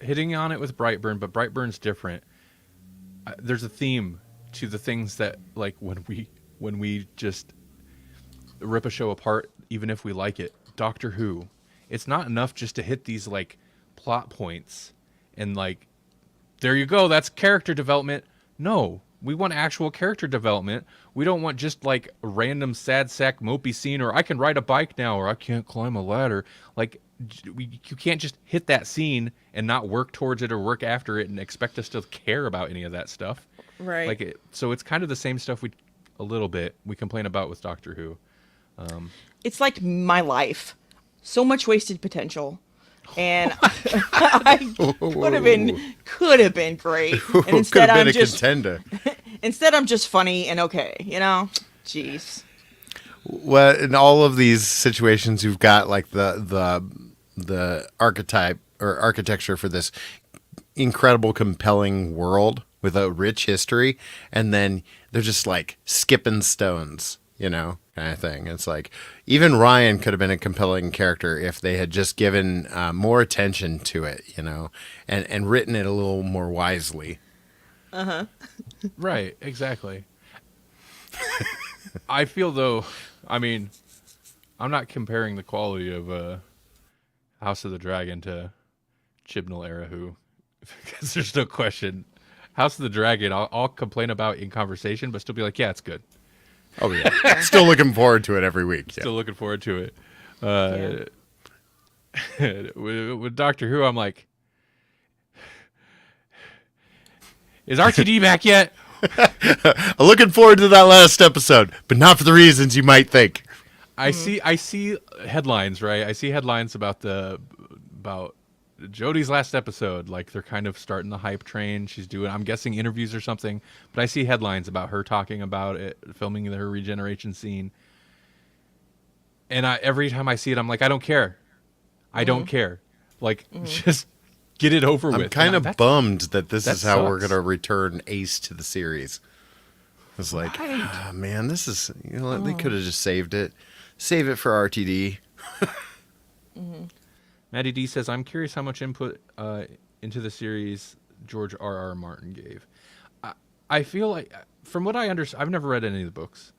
[SPEAKER 1] hitting on it with Brightburn, but Brightburn's different. There's a theme to the things that, like, when we just rip a show apart, even if we like it. Doctor Who, it's not enough just to hit these like plot points and like, there you go, that's character development. No, we want actual character development. We don't want just like a random sad sack mopey scene, or I can ride a bike now, or I can't climb a ladder. Like, you can't just hit that scene and not work towards it or work after it and expect us to care about any of that stuff.
[SPEAKER 2] Right.
[SPEAKER 1] Like, so it's kind of the same stuff we complain about with Doctor Who.
[SPEAKER 2] It's like my life. So much wasted potential. And I could have been great. And
[SPEAKER 3] Could
[SPEAKER 2] instead
[SPEAKER 3] have been
[SPEAKER 2] I'm
[SPEAKER 3] a
[SPEAKER 2] just
[SPEAKER 3] contender.
[SPEAKER 2] instead I'm just funny and okay, you know? Jeez.
[SPEAKER 3] Well, in all of these situations, you've got like the archetype or architecture for this incredible, compelling world with a rich history, and then they're just like skipping stones, you know, kind of thing. It's like even Ryan could have been a compelling character if they had just given more attention to it, you know, and written it a little more wisely.
[SPEAKER 1] Right, exactly. I feel though, I mean, I'm not comparing the quality of House of the Dragon to Chibnall era Who, because there's no question. House of the Dragon, I'll complain about in conversation, but still be like, yeah, it's good.
[SPEAKER 3] Oh yeah, still looking forward to it every week. Yeah.
[SPEAKER 1] Still looking forward to it. With Doctor Who, I'm like, is RTD back yet?
[SPEAKER 3] I'm looking forward to that last episode, but not for the reasons you might think.
[SPEAKER 1] I see headlines, right? I see headlines about Jodie's last episode. Like, they're kind of starting the hype train. She's doing, I'm guessing, interviews or something. But I see headlines about her talking about it, filming her regeneration scene. And every time I see it, I'm like, I don't care. I don't care. Like, just get it over with.
[SPEAKER 3] I'm kind of bummed that this is how we're
[SPEAKER 1] sucks.
[SPEAKER 3] going to return Ace to the series. It's like, ah, man, this is, you know, they could have just saved it. Save it for RTD.
[SPEAKER 1] Maddie D says, I'm curious how much input into the series George R.R. Martin gave. I feel like, from what I understand, I've never read any of the books.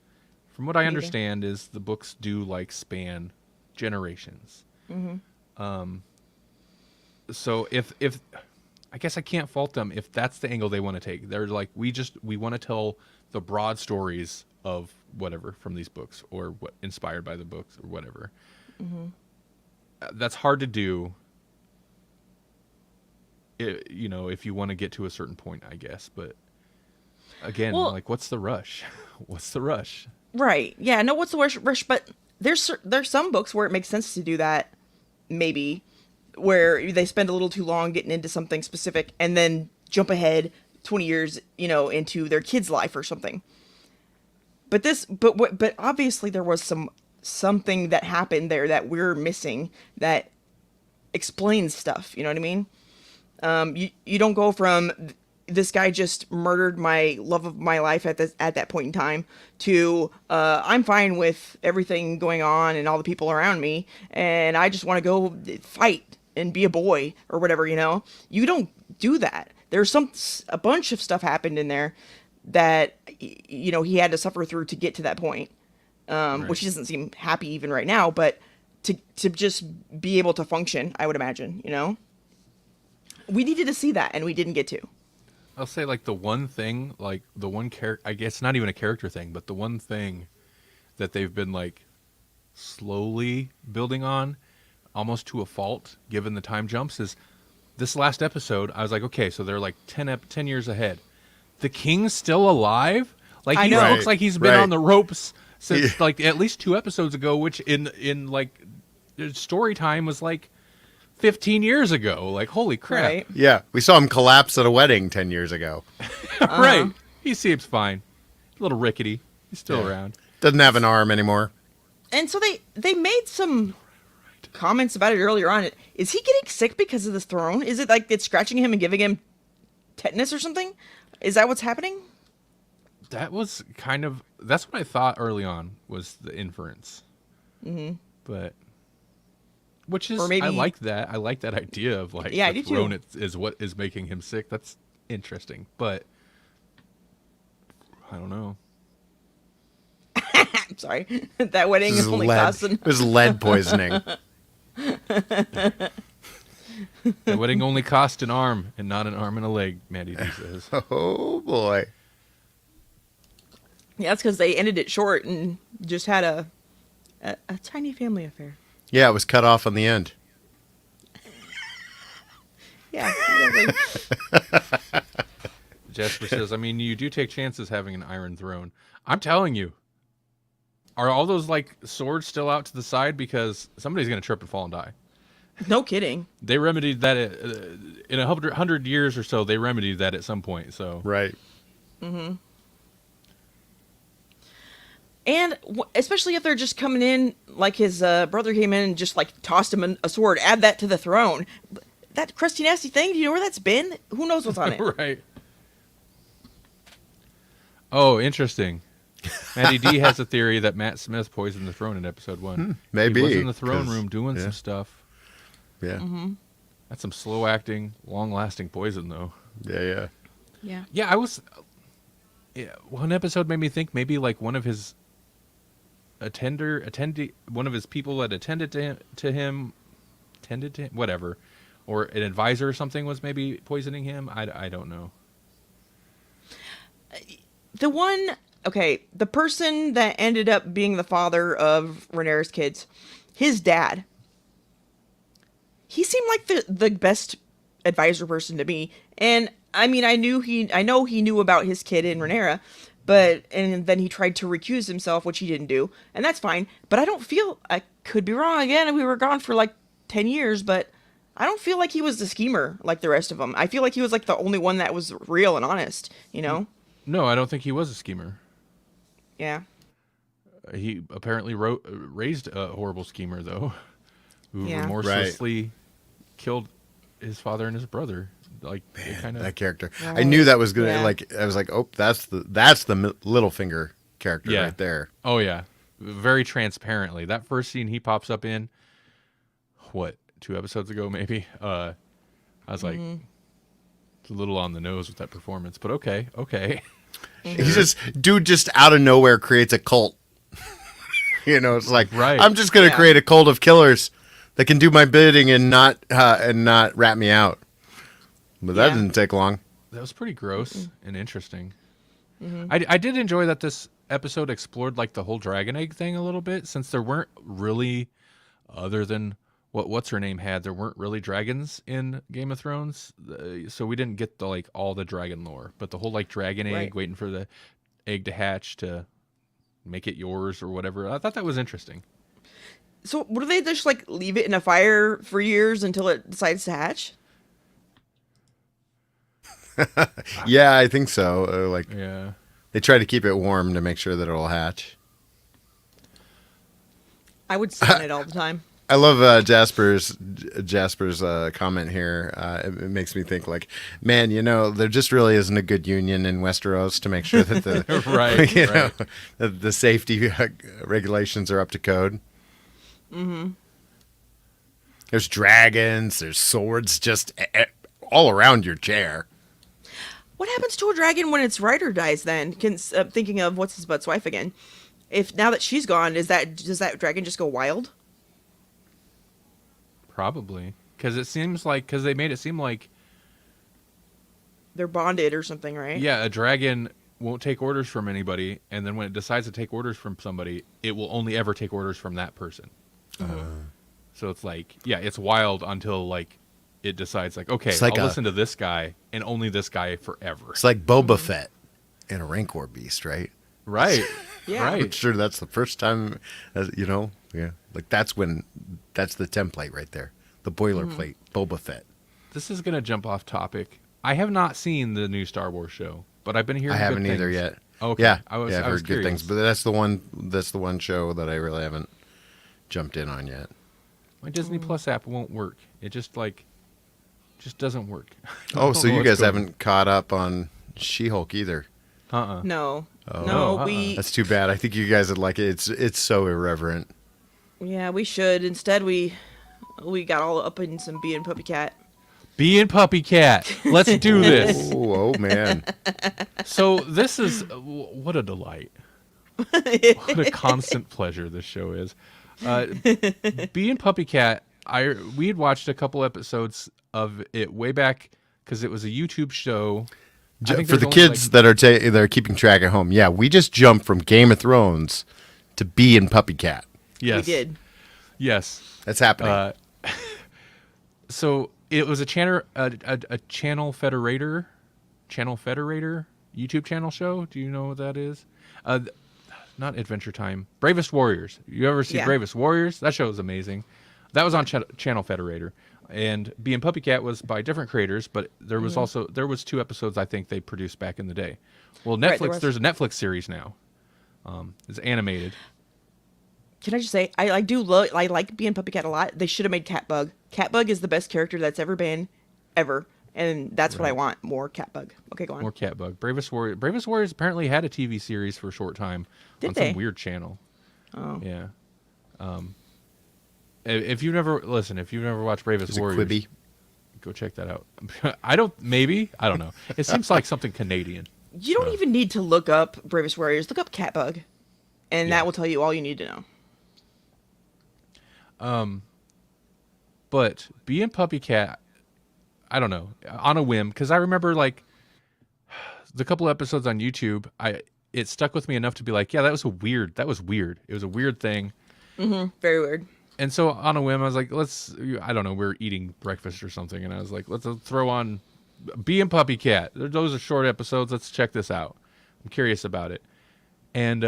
[SPEAKER 1] From what I understand is the books do like span generations. So if I guess I can't fault them if that's the angle they want to take. They're like, we want to tell the broad stories of whatever from these books, or what inspired by the books, or whatever. That's hard to do, you know, if you want to get to a certain point, I guess. But again, like, what's the rush? What's the rush?
[SPEAKER 2] Right. Yeah, no, what's the rush? But there's some books where it makes sense to do that, maybe, where they spend a little too long getting into something specific and then jump ahead 20 years, you know, into their kid's life or something. But obviously there was something that happened there that we're missing that explains stuff. You know what I mean? You don't go from this guy just murdered my love of my life at that point in time to I'm fine with everything going on and all the people around me, and I just want to go fight and be a boy or whatever, you don't do that. There's a bunch of stuff happened in there that, he had to suffer through to get to that point.
[SPEAKER 1] Right.
[SPEAKER 2] Which doesn't seem happy even right now, but to just be able to function, I would imagine, we needed to see that and we didn't get to.
[SPEAKER 1] I'll say like the one thing, like the one character, I guess not even a character thing, but the one thing that they've been like slowly building on almost to a fault, given the time jumps, is this last episode. I was like, okay, so they're like 10 years ahead. The king's still alive? Like,
[SPEAKER 2] I
[SPEAKER 1] he
[SPEAKER 2] know.
[SPEAKER 1] looks like he's been
[SPEAKER 3] Right.
[SPEAKER 1] on the ropes since like at least 2 episodes ago, which in like story time was like 15 years ago. Like, holy crap.
[SPEAKER 2] Right.
[SPEAKER 3] Yeah, we saw him collapse at a wedding 10 years ago.
[SPEAKER 1] Right. He seems fine. A little rickety. He's still
[SPEAKER 3] Yeah.
[SPEAKER 1] around.
[SPEAKER 3] Doesn't have an arm anymore.
[SPEAKER 2] And so they made some comments about it earlier on. Is he getting sick because of this throne? Is it like it's scratching him and giving him tetanus or something? Is that what's happening?
[SPEAKER 1] That was kind of, that's what I thought early on was the inference. Mm-hmm. But, which is,
[SPEAKER 2] Or maybe-
[SPEAKER 1] I like that. I like that idea of like,
[SPEAKER 2] Yeah, I
[SPEAKER 1] the
[SPEAKER 2] do too.
[SPEAKER 1] throne is what is making him sick. That's interesting. But, I don't know.
[SPEAKER 2] I'm sorry. That wedding
[SPEAKER 3] This is
[SPEAKER 2] only
[SPEAKER 3] lead.
[SPEAKER 2] cost
[SPEAKER 3] It was lead poisoning.
[SPEAKER 1] The wedding only cost an arm and not an arm and a leg, Mandy D says.
[SPEAKER 3] Oh, boy.
[SPEAKER 2] Yeah, that's because they ended it short and just had a tiny family affair.
[SPEAKER 3] Yeah, it was cut off on the end.
[SPEAKER 2] Yeah, exactly.
[SPEAKER 1] Jasper says, I mean, you do take chances having an iron throne. I'm telling you. Are all those like swords still out to the side? Because somebody's going to trip and fall and die.
[SPEAKER 2] No kidding.
[SPEAKER 1] They remedied that in 100 years or so. They remedied that at some point. So
[SPEAKER 3] Right.
[SPEAKER 2] And especially if they're just coming in like his brother came in and just like tossed him a sword, add that to the throne. That crusty nasty thing, do you know where that's been? Who knows what's on it?
[SPEAKER 1] right. Oh, interesting. Maddie D has a theory that Matt Smith poisoned the throne in episode 1.
[SPEAKER 3] maybe,
[SPEAKER 1] He was in the throne
[SPEAKER 3] 'cause-
[SPEAKER 1] room doing
[SPEAKER 3] yeah.
[SPEAKER 1] some stuff.
[SPEAKER 3] Yeah.
[SPEAKER 1] That's some slow acting, long lasting poison though.
[SPEAKER 3] Yeah.
[SPEAKER 2] Yeah.
[SPEAKER 1] Yeah, yeah, one episode made me think maybe like one of his one of his people that attended to him, whatever, or an advisor or something was maybe poisoning him. I don't know.
[SPEAKER 2] The person that ended up being the father of Rhaenyra's kids, his dad, he seemed like the best advisor person to me. And I mean, I know he knew about his kid in Rhaenyra, and then he tried to recuse himself, which he didn't do, and that's fine. But I could be wrong again. We were gone for like 10 years, but I don't feel like he was the schemer like the rest of them. I feel like he was like the only one that was real and honest,
[SPEAKER 1] No, I don't think he was a schemer.
[SPEAKER 2] Yeah.
[SPEAKER 1] He apparently raised a horrible schemer though, who
[SPEAKER 2] Yeah.
[SPEAKER 1] remorselessly killed his father and his brother. Like
[SPEAKER 3] That character. I
[SPEAKER 2] Right.
[SPEAKER 3] knew that was gonna
[SPEAKER 2] Yeah.
[SPEAKER 3] I was like, oh, that's the Littlefinger character
[SPEAKER 1] Yeah.
[SPEAKER 3] right there.
[SPEAKER 1] Oh yeah, very transparently. That first scene he pops up in, 2 episodes ago maybe. I was like, it's a little on the nose with that performance, but okay.
[SPEAKER 3] He's just out of nowhere creates a cult. It's like,
[SPEAKER 1] Right.
[SPEAKER 3] I'm just gonna
[SPEAKER 2] Yeah.
[SPEAKER 3] create a cult of killers that can do my bidding and not rat me out. But that
[SPEAKER 2] Yeah.
[SPEAKER 3] didn't take long.
[SPEAKER 1] That was pretty gross and interesting. I did enjoy that this episode explored like the whole dragon egg thing a little bit, since there weren't really, other than what's her name had, there weren't really dragons in Game of Thrones, so we didn't get the like all the dragon lore, but the whole like dragon egg,
[SPEAKER 2] Right.
[SPEAKER 1] waiting for the egg to hatch to make it yours or whatever. I thought that was interesting.
[SPEAKER 2] So, do they just like leave it in a fire for years until it decides to hatch?
[SPEAKER 3] Yeah, I think so.
[SPEAKER 1] Yeah.
[SPEAKER 3] They try to keep it warm to make sure that it'll hatch.
[SPEAKER 2] I would sit on it all the time.
[SPEAKER 3] I love Jasper's comment here. It makes me think like, man, there just really isn't a good union in Westeros to make sure that the
[SPEAKER 1] Right, right.
[SPEAKER 3] that the safety regulations are up to code. There's dragons. There's swords just all around your chair.
[SPEAKER 2] What happens to a dragon when its rider dies? Then, thinking of what's his butt's wife again. If now that she's gone, does that dragon just go wild?
[SPEAKER 1] Probably, because they made it seem like
[SPEAKER 2] They're bonded or something, right?
[SPEAKER 1] yeah, a dragon won't take orders from anybody, and then when it decides to take orders from somebody, it will only ever take orders from that person. So it's like, yeah, it's wild until like it decides like, okay,
[SPEAKER 3] like
[SPEAKER 1] I'll listen to this guy and only this guy forever.
[SPEAKER 3] It's like Boba Fett in a Rancor beast, right?
[SPEAKER 1] Right.
[SPEAKER 2] Yeah.
[SPEAKER 3] I'm
[SPEAKER 1] Right.
[SPEAKER 3] sure that's the first time, yeah. Like that's the template right there. The boilerplate, Boba Fett.
[SPEAKER 1] This is gonna jump off topic. I have not seen the new Star Wars show, but I've been hearing.
[SPEAKER 3] I haven't
[SPEAKER 1] good
[SPEAKER 3] either
[SPEAKER 1] things.
[SPEAKER 3] yet.
[SPEAKER 1] Okay.
[SPEAKER 3] Yeah,
[SPEAKER 1] I was
[SPEAKER 3] I've heard good
[SPEAKER 1] curious.
[SPEAKER 3] things, but that's the one show that I really haven't jumped in on yet.
[SPEAKER 1] My Disney Plus app won't work. It just doesn't work. I
[SPEAKER 3] Oh,
[SPEAKER 1] don't
[SPEAKER 3] so
[SPEAKER 1] know
[SPEAKER 3] you
[SPEAKER 1] what's
[SPEAKER 3] guys
[SPEAKER 1] going
[SPEAKER 3] haven't caught up on She-Hulk either.
[SPEAKER 1] on.
[SPEAKER 2] No.
[SPEAKER 3] Oh.
[SPEAKER 2] No,
[SPEAKER 1] No,
[SPEAKER 2] we
[SPEAKER 3] That's too bad. I think you guys would like it. It's so irreverent.
[SPEAKER 2] yeah, we should. Instead we got all up in some Bee and Puppy Cat.
[SPEAKER 1] Bee and Puppy Cat. Let's do this.
[SPEAKER 3] Oh man.
[SPEAKER 1] So this is what a delight. What a constant pleasure this show is. Bee and Puppy Cat. We had watched a couple episodes of it way back because it was a YouTube show. I think
[SPEAKER 3] For
[SPEAKER 1] there's
[SPEAKER 3] the
[SPEAKER 1] only,
[SPEAKER 3] kids that are keeping track at home, yeah, we just jumped from Game of Thrones to Bee and Puppy Cat.
[SPEAKER 1] yes,
[SPEAKER 2] We did.
[SPEAKER 1] yes.
[SPEAKER 3] That's happening.
[SPEAKER 1] So it was a channel federator YouTube channel show. Do you know what that is? Not Adventure Time. Bravest Warriors. You ever see
[SPEAKER 2] Yeah.
[SPEAKER 1] Bravest Warriors? That show is amazing. That was on Channel Federator. And Bee and Puppy Cat was by different creators, but there was there was 2 episodes I think they produced back in the day. Well,
[SPEAKER 2] Right,
[SPEAKER 1] Netflix, there's a Netflix series now. It's animated.
[SPEAKER 2] Can I just say I like Bee and Puppy Cat a lot. They should have made Catbug. Catbug is the best character that's ever been, ever. And that's what I want. More Catbug. Okay, go on.
[SPEAKER 1] More Catbug. Bravest Warriors apparently had a TV series for a short time
[SPEAKER 2] Did
[SPEAKER 1] on
[SPEAKER 2] they?
[SPEAKER 1] some weird channel.
[SPEAKER 2] Oh.
[SPEAKER 1] Yeah. If you've never watched Bravest
[SPEAKER 3] Is it
[SPEAKER 1] Warriors,
[SPEAKER 3] Quibi?
[SPEAKER 1] go check that out. I don't know. It seems like something Canadian.
[SPEAKER 2] You don't even need to look up Bravest Warriors. Look up Catbug. And that will tell you all you need to know.
[SPEAKER 1] But Bee and Puppy Cat, I don't know, on a whim, because I remember like the couple episodes on YouTube, it stuck with me enough to be like, yeah, that was weird. It was a weird thing.
[SPEAKER 2] Very weird.
[SPEAKER 1] And so on a whim, I was like, I don't know, we were eating breakfast or something, and I was like, let's throw on Bee and Puppy Cat. Those are short episodes. Let's check this out. I'm curious about it. And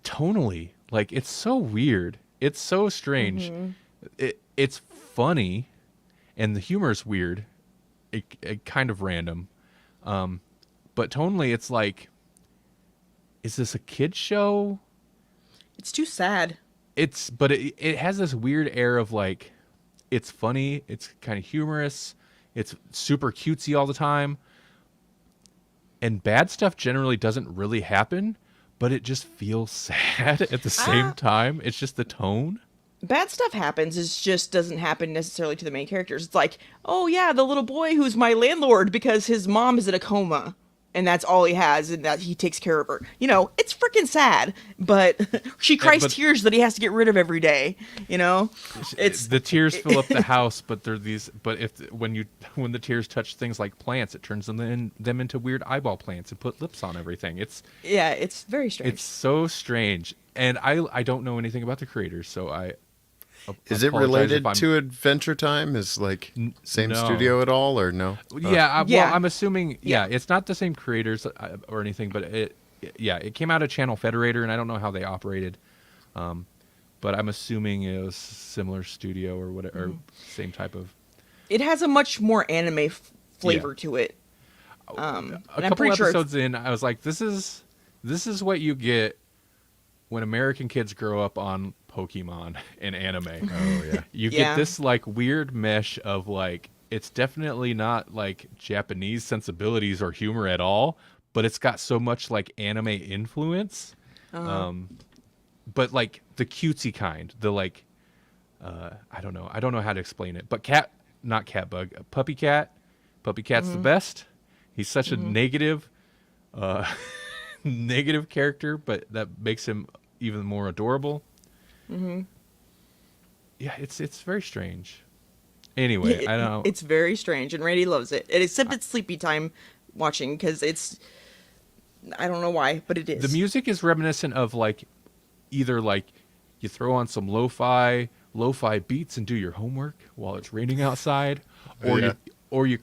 [SPEAKER 1] tonally, like, it's so weird. It's so strange. It's funny, and the humor is weird. It kind of random. But tonally, it's like, is this a kid's show?
[SPEAKER 2] It's too sad.
[SPEAKER 1] But it has this weird air of like, it's funny, it's kind of humorous, it's super cutesy all the time, and bad stuff generally doesn't really happen, but it just feels sad at the same time. It's just the tone.
[SPEAKER 2] Bad stuff happens. It just doesn't happen necessarily to the main characters. It's like, oh yeah, the little boy who's my landlord because his mom is in a coma. And that's all he has, and that he takes care of her. You know, it's freaking sad, but she cries tears that he has to get rid of every day. You know, it's
[SPEAKER 1] the tears fill up the house, but they're these. But when the tears touch things like plants, it turns them into weird eyeball plants and put lips on everything. It's
[SPEAKER 2] very strange.
[SPEAKER 1] It's so strange, and I don't know anything about the creators, so I.
[SPEAKER 3] Is it related to Adventure Time? Is like same
[SPEAKER 1] no.
[SPEAKER 3] studio at all, or no?
[SPEAKER 1] Yeah,
[SPEAKER 2] Yeah.
[SPEAKER 1] well, I'm assuming. Yeah, it's not the same creators or anything, but it came out of Channel Federator, and I don't know how they operated, but I'm assuming it was similar studio or whatever, or same type of.
[SPEAKER 2] It has a much more anime flavor to it.
[SPEAKER 1] A couple episodes in, I was like, this is what you get when American kids grow up on Pokemon and anime.
[SPEAKER 3] Oh yeah.
[SPEAKER 1] You get this like weird mesh of like, it's definitely not like Japanese sensibilities or humor at all, but it's got so much like anime influence. But like the cutesy kind, the like I don't know. I don't know how to explain it. But not cat bug, puppy cat. Puppy cat's the best. He's such a negative, negative character, but that makes him even more adorable. Yeah, it's very strange. Anyway, I don't know.
[SPEAKER 2] It's very strange, and Randy loves it. Except it's sleepy time watching because it's. I don't know why, but it is.
[SPEAKER 1] The music is reminiscent of like, either like, you throw on some lo-fi beats and do your homework while it's raining outside, or you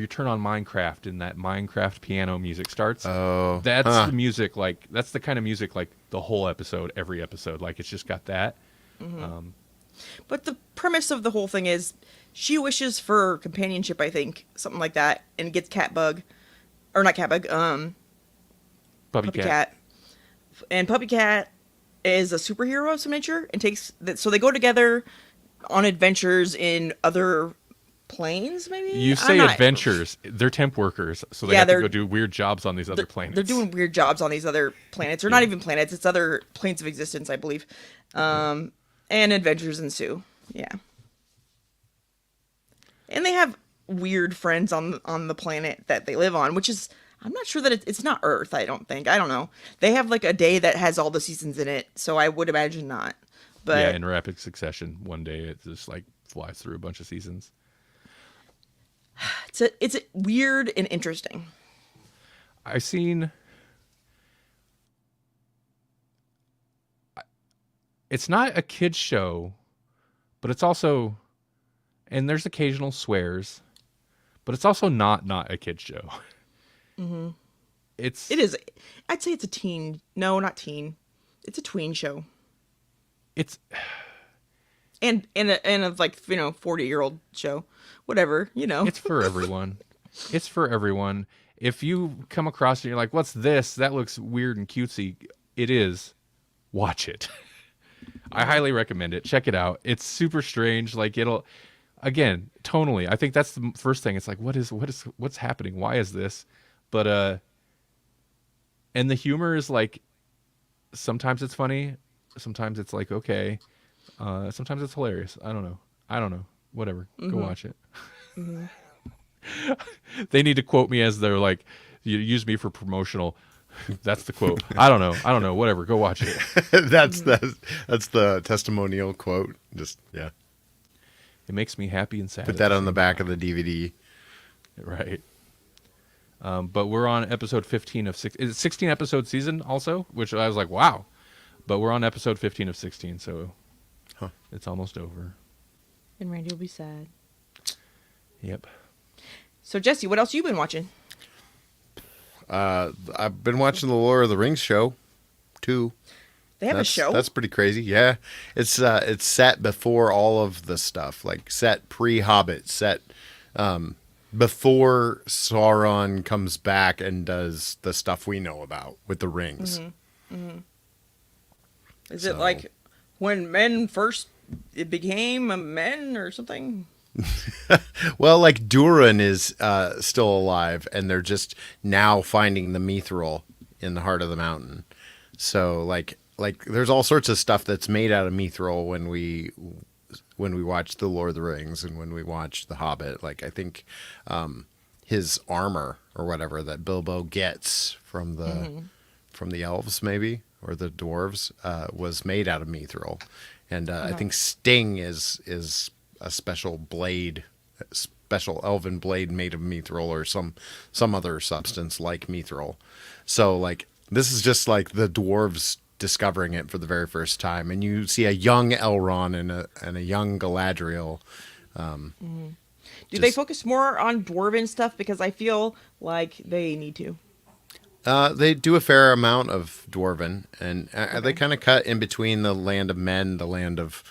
[SPEAKER 1] turn on Minecraft and that Minecraft piano music starts.
[SPEAKER 3] Oh,
[SPEAKER 1] that's the music. Like that's the kind of music like the whole episode, every episode. Like it's just got that.
[SPEAKER 2] But the premise of the whole thing is she wishes for companionship, I think, something like that, and gets catbug, or not catbug,
[SPEAKER 1] Puppy cat.
[SPEAKER 2] And Puppy Cat is a superhero of some nature and takes that. So they go together on adventures in other planes, maybe?
[SPEAKER 1] You say adventures. They're temp workers, so they have to go do weird jobs on these other planets.
[SPEAKER 2] They're doing weird jobs on these other planets. Or not even planets. It's other planes of existence, I believe. And adventures ensue. Yeah. And they have weird friends on the planet that they live on, which is... I'm not sure that it's not Earth, I don't think. I don't know. They have like a day that has all the seasons in it, so I would imagine not. But
[SPEAKER 1] yeah, in rapid succession, one day it just like flies through a bunch of seasons.
[SPEAKER 2] It's weird and interesting.
[SPEAKER 1] It's not a kid's show, but it's also, and there's occasional swears, but it's also not a kid's show.
[SPEAKER 2] Mm-hmm.
[SPEAKER 1] It
[SPEAKER 2] is. I'd say it's a teen. No, not teen. It's a tween show.
[SPEAKER 1] It's
[SPEAKER 2] and a like 40-year-old show, whatever .
[SPEAKER 1] It's for everyone. It's for everyone. If you come across it and you're like, "What's this? That looks weird and cutesy." It is. Watch it. I highly recommend it. Check it out. It's super strange. Like again, tonally. I think that's the first thing. It's like, what's happening? Why is this? But and the humor is like, sometimes it's funny, sometimes it's like okay, sometimes it's hilarious. I don't know. Whatever. Go watch it. They need to quote me as they're like, you use me for promotional. That's the quote. I don't know. Whatever. Go watch it.
[SPEAKER 3] That's the testimonial quote. Just yeah.
[SPEAKER 1] It makes me happy and sad.
[SPEAKER 3] Put that on the back of the DVD.
[SPEAKER 1] Right. But we're on episode 15 of 16. Is it 16 episode season also? Which I was like, wow. But we're on episode 15 of 16, so it's almost over.
[SPEAKER 2] And Randy will be sad.
[SPEAKER 1] Yep.
[SPEAKER 2] So Jesse, what else you been watching?
[SPEAKER 3] I've been watching the Lord of the Rings show, too.
[SPEAKER 2] They have a show?
[SPEAKER 3] That's pretty crazy. Yeah, it's set before all of the stuff, like set pre-Hobbit, set before Sauron comes back and does the stuff we know about with the rings.
[SPEAKER 2] Is it like when men first became men or something?
[SPEAKER 3] Well, like Durin is still alive, and they're just now finding the mithril in the heart of the mountain. So like there's all sorts of stuff that's made out of mithril when we watch The Lord of the Rings and when we watch The Hobbit. Like I think his armor or whatever that Bilbo gets from the elves maybe or the dwarves was made out of mithril, and I think Sting is a special elven blade made of mithril or some other substance like mithril. So like this is just like the dwarves discovering it for the very first time, and you see a young Elrond and a young Galadriel.
[SPEAKER 2] Do they focus more on dwarven stuff? Because I feel like they need to.
[SPEAKER 3] They do a fair amount of dwarven, and they kind of cut in between the land of men, the land of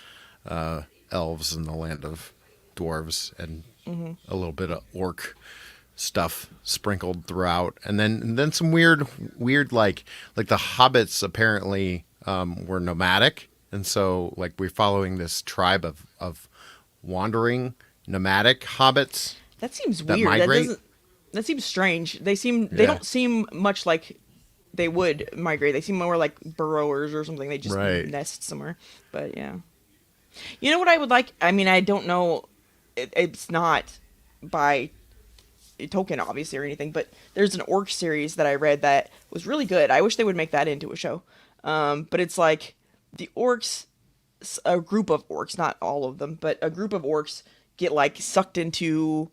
[SPEAKER 3] elves, and the land of dwarves, and a little bit of orc stuff sprinkled throughout, and then some weird like the hobbits apparently were nomadic, and so like we're following this tribe of wandering nomadic hobbits.
[SPEAKER 2] That seems weird. That seems strange. They don't seem much like they would migrate. They seem more like burrowers or something. They just nest somewhere. But yeah. You know what I would like? I mean, I don't know. It's not by Tolkien, obviously, or anything, but there's an orc series that I read that was really good. I wish they would make that into a show. But it's like the orcs, a group of orcs, not all of them, but a group of orcs get like sucked into,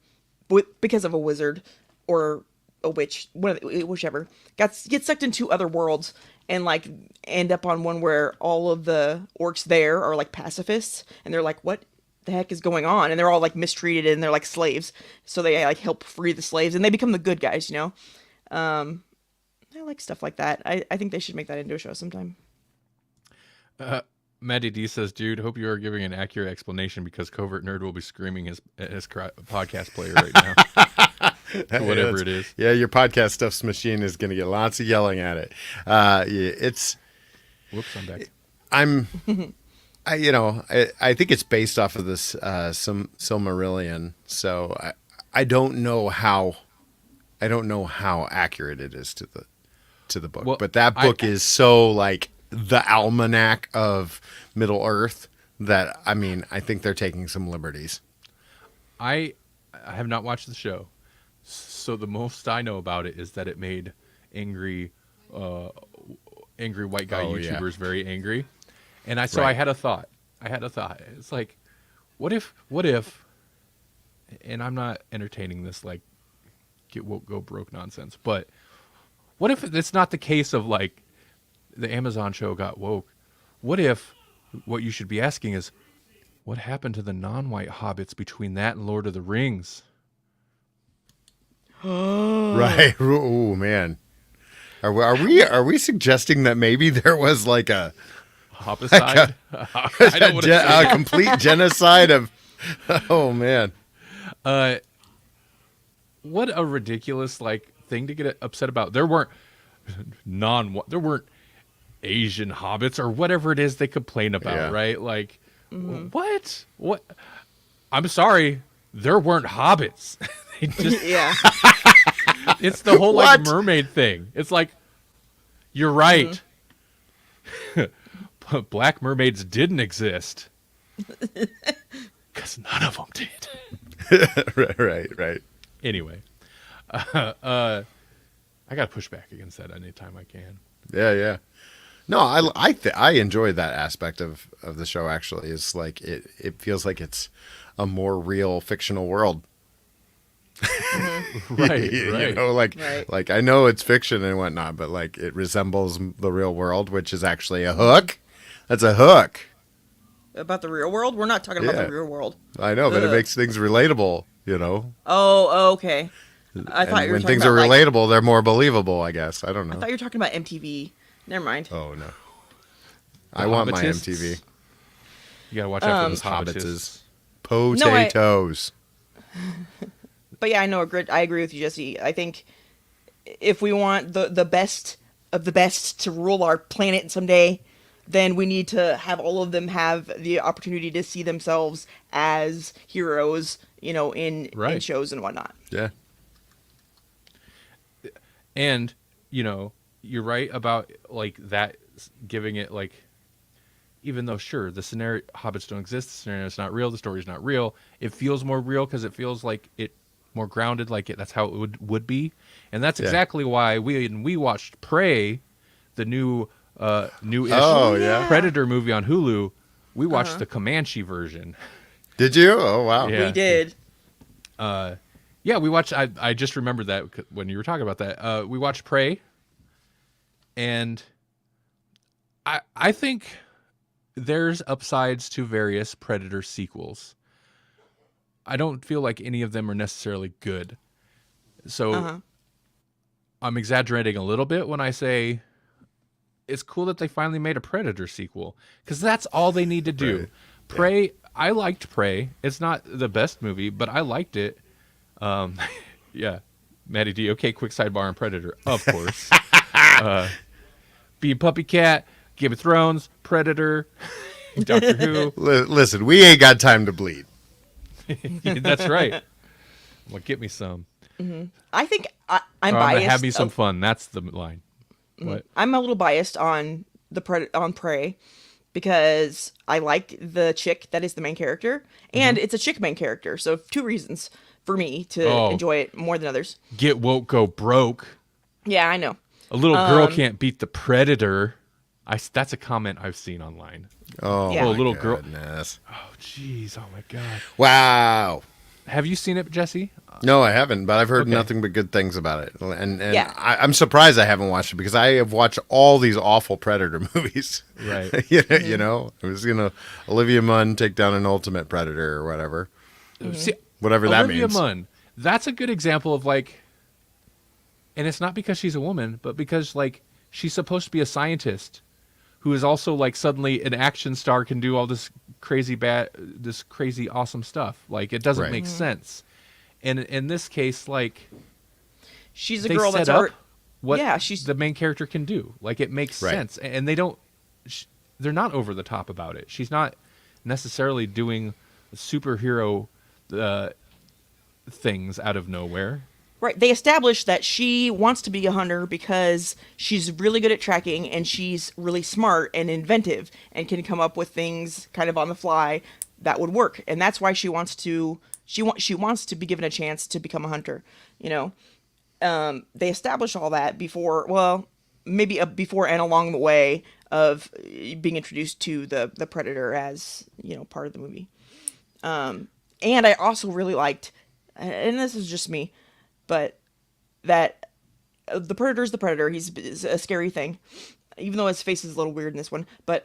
[SPEAKER 2] because of a wizard or a witch, whichever, get sucked into other worlds and like end up on one where all of the orcs there are like pacifists, and they're like, what the heck is going on? And they're all like mistreated and they're like slaves, so they like help free the slaves and they become the good guys, you know. I like stuff like that. I think they should make that into a show sometime.
[SPEAKER 1] Maddie D says, dude, hope you are giving an accurate explanation because Covert Nerd will be screaming his podcast player right now. Whatever it is.
[SPEAKER 3] Yeah, your podcast stuff's machine is going to get lots of yelling at it. It's...
[SPEAKER 1] Whoops, I'm back.
[SPEAKER 3] I think it's based off of this Silmarillion, so I don't know how accurate it is to the book. Well, but that book is so like the almanac of Middle Earth that I think they're taking some liberties. I have not watched the show, so the most I know about it is that it made angry white guy YouTubers very angry. And I had a thought. It's like, what if, and I'm not entertaining this like get woke, go broke nonsense, but what if it's not the case of like the Amazon show got woke? What if what you should be asking is, what happened to the non-white hobbits between that and Lord of the Rings? Right. Oh man. Are we suggesting that maybe there was like a
[SPEAKER 1] homicide?
[SPEAKER 3] A complete genocide of... Oh, man.
[SPEAKER 1] What a ridiculous thing to get upset about. There weren't Asian hobbits or whatever it is they complain about, right? Like, what? I'm sorry. There weren't hobbits. They just... It's the whole mermaid thing. It's like, you're right. Black mermaids didn't exist because none of them did. Right. Anyway, I gotta push back against that anytime I can. Yeah. No, I enjoy that aspect of the show. Actually, it's like it feels like it's a more real fictional world. Right. You know, like I know it's fiction and whatnot, but like it resembles the real world, which is actually a hook. That's a hook.
[SPEAKER 2] About the real world? We're not talking about the real world.
[SPEAKER 3] I know, but it makes things relatable, you know?
[SPEAKER 2] Oh, okay. I thought you were
[SPEAKER 3] when
[SPEAKER 2] talking
[SPEAKER 3] things
[SPEAKER 2] about,
[SPEAKER 3] are relatable, they're more believable, I guess. I don't know.
[SPEAKER 2] I thought you were talking about MTV. Never mind.
[SPEAKER 3] Oh, no. I want my MTV.
[SPEAKER 1] You gotta watch out for those hobbitists.
[SPEAKER 3] Potatoes.
[SPEAKER 2] But yeah, I agree with you, Jesse. I think if we want the best of the best to rule our planet someday, then we need to have all of them have the opportunity to see themselves as heroes, you know, in shows and whatnot.
[SPEAKER 3] Yeah.
[SPEAKER 1] And, you know, you're right about like that, giving it like, even though sure the scenario hobbits don't exist, the scenario is not real, the story's not real, it feels more real because it feels like it more grounded, like that's how it would be. And that's exactly why we watched Prey, the new Predator movie on Hulu. We watched the Comanche version.
[SPEAKER 3] Did you? Oh wow.
[SPEAKER 2] Yeah. We did.
[SPEAKER 1] We watched. I just remembered that when you were talking about that. We watched Prey, and I think there's upsides to various Predator sequels. I don't feel like any of them are necessarily good. So I'm exaggerating a little bit when I say it's cool that they finally made a Predator sequel, because that's all they need to do. Right. Prey, I liked Prey. It's not the best movie, but I liked it. Maddie D. Okay, quick sidebar on Predator, of course. Being Puppy Cat, Game of Thrones, Predator, Doctor Who.
[SPEAKER 3] Listen, we ain't got time to bleed.
[SPEAKER 1] That's right. Well, get me some.
[SPEAKER 2] Mm-hmm. I think I'm biased.
[SPEAKER 1] Have me some fun. That's the line. What?
[SPEAKER 2] I'm a little biased on on Prey, because I like the chick that is the main character, and it's a chick main character. So 2 reasons for me to
[SPEAKER 1] Oh.
[SPEAKER 2] enjoy it more than others.
[SPEAKER 1] Get woke, go broke.
[SPEAKER 2] Yeah, I know.
[SPEAKER 1] A little girl can't beat the predator. That's a comment I've seen online.
[SPEAKER 3] Oh,
[SPEAKER 2] Yeah.
[SPEAKER 1] Oh,
[SPEAKER 3] my
[SPEAKER 1] little girl.
[SPEAKER 3] goodness.
[SPEAKER 1] Oh, jeez. Oh, my God.
[SPEAKER 3] Wow.
[SPEAKER 1] Have you seen it, Jesse?
[SPEAKER 3] No, I haven't, but I've heard
[SPEAKER 1] Okay.
[SPEAKER 3] nothing but good things about it. And
[SPEAKER 2] Yeah.
[SPEAKER 3] I'm surprised I haven't watched it because I have watched all these awful Predator movies.
[SPEAKER 1] Right.
[SPEAKER 3] You know, I was going to Olivia Munn take down an ultimate Predator or whatever.
[SPEAKER 1] See,
[SPEAKER 3] Whatever that
[SPEAKER 1] Olivia
[SPEAKER 3] means.
[SPEAKER 1] Munn. That's a good example of like, and it's not because she's a woman, but because like she's supposed to be a scientist who is also like suddenly an action star, can do all this crazy awesome stuff. Like it doesn't
[SPEAKER 3] Right.
[SPEAKER 1] make sense. And in this case, like
[SPEAKER 2] She's a
[SPEAKER 1] they
[SPEAKER 2] girl
[SPEAKER 1] set
[SPEAKER 2] that's
[SPEAKER 1] up
[SPEAKER 2] art.
[SPEAKER 1] what
[SPEAKER 2] Yeah, she's-
[SPEAKER 1] the main character can do. Like it makes
[SPEAKER 3] Right.
[SPEAKER 1] sense, and they don't. They're not over the top about it. She's not necessarily doing superhero things out of nowhere.
[SPEAKER 2] Right. They established that she wants to be a hunter because she's really good at tracking and she's really smart and inventive and can come up with things kind of on the fly that would work. And that's why she wants to be given a chance to become a hunter, you know. They established all that before, well, maybe before and along the way of being introduced to the predator as, you know, part of the movie. And I also really liked, and this is just me, but that the predator's the predator. He's a scary thing, even though his face is a little weird in this one. But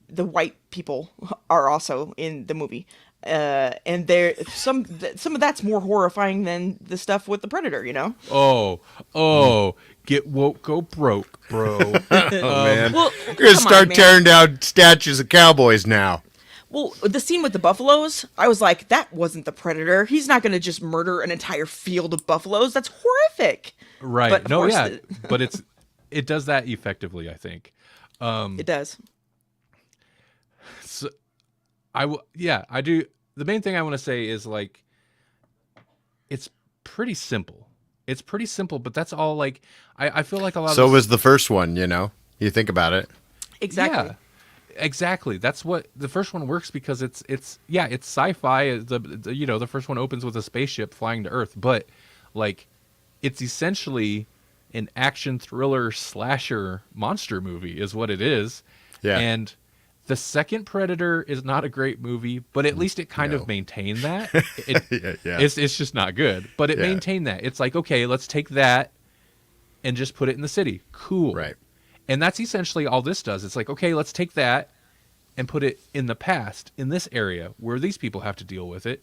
[SPEAKER 2] the white people are also in the movie, and there some of that's more horrifying than the stuff with the predator. You know?
[SPEAKER 1] Oh, get woke, go broke, bro.
[SPEAKER 3] Oh, man.
[SPEAKER 2] Well,
[SPEAKER 3] You're going to
[SPEAKER 2] come on,
[SPEAKER 3] start
[SPEAKER 2] man.
[SPEAKER 3] tearing down statues of cowboys now.
[SPEAKER 2] Well, the scene with the buffaloes, I was like, that wasn't the predator. He's not going to just murder an entire field of buffaloes. That's horrific.
[SPEAKER 1] Right.
[SPEAKER 2] But of
[SPEAKER 1] No,
[SPEAKER 2] course
[SPEAKER 1] yeah. But it does that effectively, I think.
[SPEAKER 2] It does.
[SPEAKER 1] So I do. The main thing I want to say is like, it's pretty simple. It's pretty simple, but that's all like, I feel like a lot
[SPEAKER 3] So
[SPEAKER 1] of
[SPEAKER 3] was the first one, you know? You think about it.
[SPEAKER 2] Exactly.
[SPEAKER 1] Yeah, exactly. That's what the first one works because it's sci-fi. The first one opens with a spaceship flying to Earth, but like it's essentially an action thriller slasher monster movie is what it is.
[SPEAKER 3] Yeah.
[SPEAKER 1] And the second Predator is not a great movie, but at least it kind
[SPEAKER 3] No.
[SPEAKER 1] of maintained that.
[SPEAKER 3] Yeah.
[SPEAKER 1] It's just not good, but it
[SPEAKER 3] Yeah.
[SPEAKER 1] maintained that. It's like, okay, let's take that and just put it in the city. Cool.
[SPEAKER 3] Right.
[SPEAKER 1] And that's essentially all this does. It's like, okay, let's take that and put it in the past, in this area where these people have to deal with it.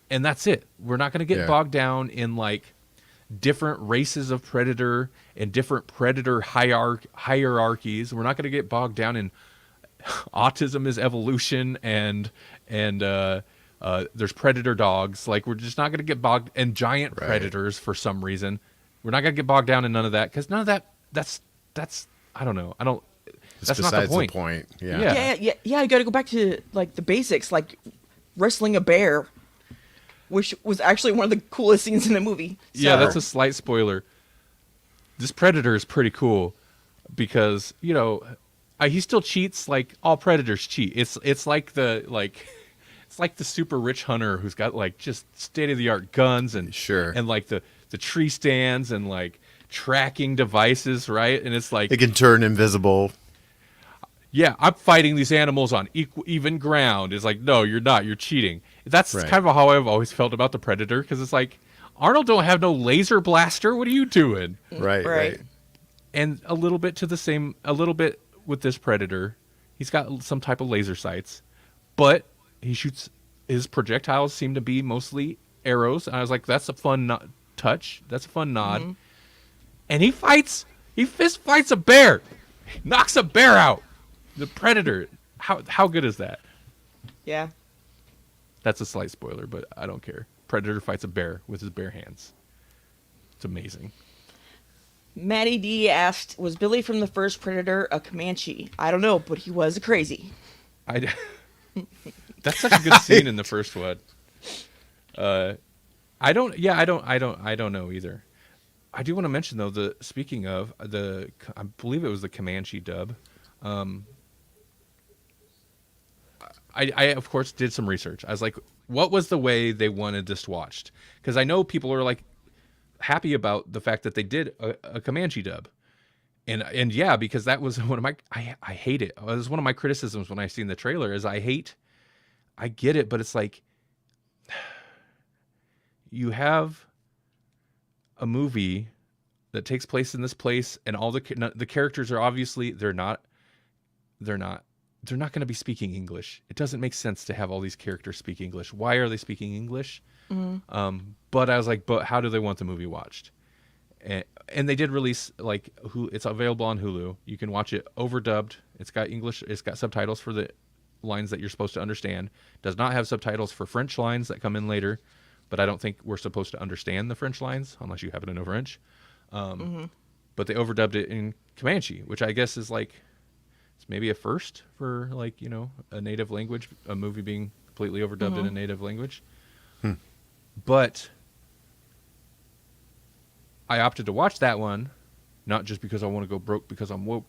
[SPEAKER 1] And that's it. We're not going to get
[SPEAKER 3] Yeah.
[SPEAKER 1] bogged down in like different races of predator and different predator hierarchies. We're not going to get bogged down in autism is evolution and there's predator dogs. Like we're just not going to get bogged and giant
[SPEAKER 3] Right.
[SPEAKER 1] predators for some reason. We're not going to get bogged down in none of that because none of that. That's I don't know.
[SPEAKER 3] It's
[SPEAKER 1] That's not
[SPEAKER 3] besides
[SPEAKER 1] the point.
[SPEAKER 3] Yeah.
[SPEAKER 1] Yeah.
[SPEAKER 2] Yeah. You got to go back to like the basics, like wrestling a bear, which was actually one of the coolest scenes in the movie.
[SPEAKER 1] Yeah,
[SPEAKER 2] So-
[SPEAKER 1] that's a slight spoiler. This predator is pretty cool because he still cheats like all predators cheat. It's like the super rich hunter who's got like just state of the art guns and
[SPEAKER 3] Sure.
[SPEAKER 1] and like the tree stands and like tracking devices, right? And it's like,
[SPEAKER 3] It can turn invisible.
[SPEAKER 1] yeah, I'm fighting these animals on even ground. It's like, no, you're not. You're cheating. That's
[SPEAKER 3] Right.
[SPEAKER 1] kind of how I've always felt about the Predator because it's like, Arnold don't have no laser blaster. What are you doing?
[SPEAKER 3] Right.
[SPEAKER 1] And a little bit with this Predator. He's got some type of laser sights, but he shoots. His projectiles seem to be mostly arrows. And I was like, that's a fun touch. That's a fun nod. And he fist fights a bear. He knocks a bear out. The Predator. How good is that?
[SPEAKER 2] Yeah.
[SPEAKER 1] That's a slight spoiler, but I don't care. Predator fights a bear with his bare hands. It's amazing.
[SPEAKER 2] Maddie D asked, was Billy from the first Predator a Comanche? I don't know, but he was crazy.
[SPEAKER 1] That's such a good scene in the first one. I don't know either. I do want to mention though, speaking of I believe it was the Comanche dub. I of course did some research. I was like, what was the way they wanted this watched? Because I know people are like happy about the fact that they did a Comanche dub, and yeah, because that was one of my I hate it. It was one of my criticisms when I seen the trailer. Is I get it, but it's like you have a movie that takes place in this place, and all the characters are obviously they're not going to be speaking English. It doesn't make sense to have all these characters speak English. Why are they speaking English? But I was like, but how do they want the movie watched? And they did release like it's available on Hulu. You can watch it overdubbed. It's got English. It's got subtitles for the lines that you're supposed to understand. Does not have subtitles for French lines that come in later. But I don't think we're supposed to understand the French lines unless you happen to know French. But they overdubbed it in Comanche, which I guess is like it's maybe a first for like a native language, a movie being completely overdubbed in a native language. But I opted to watch that one, not just because I want to go broke because I'm woke,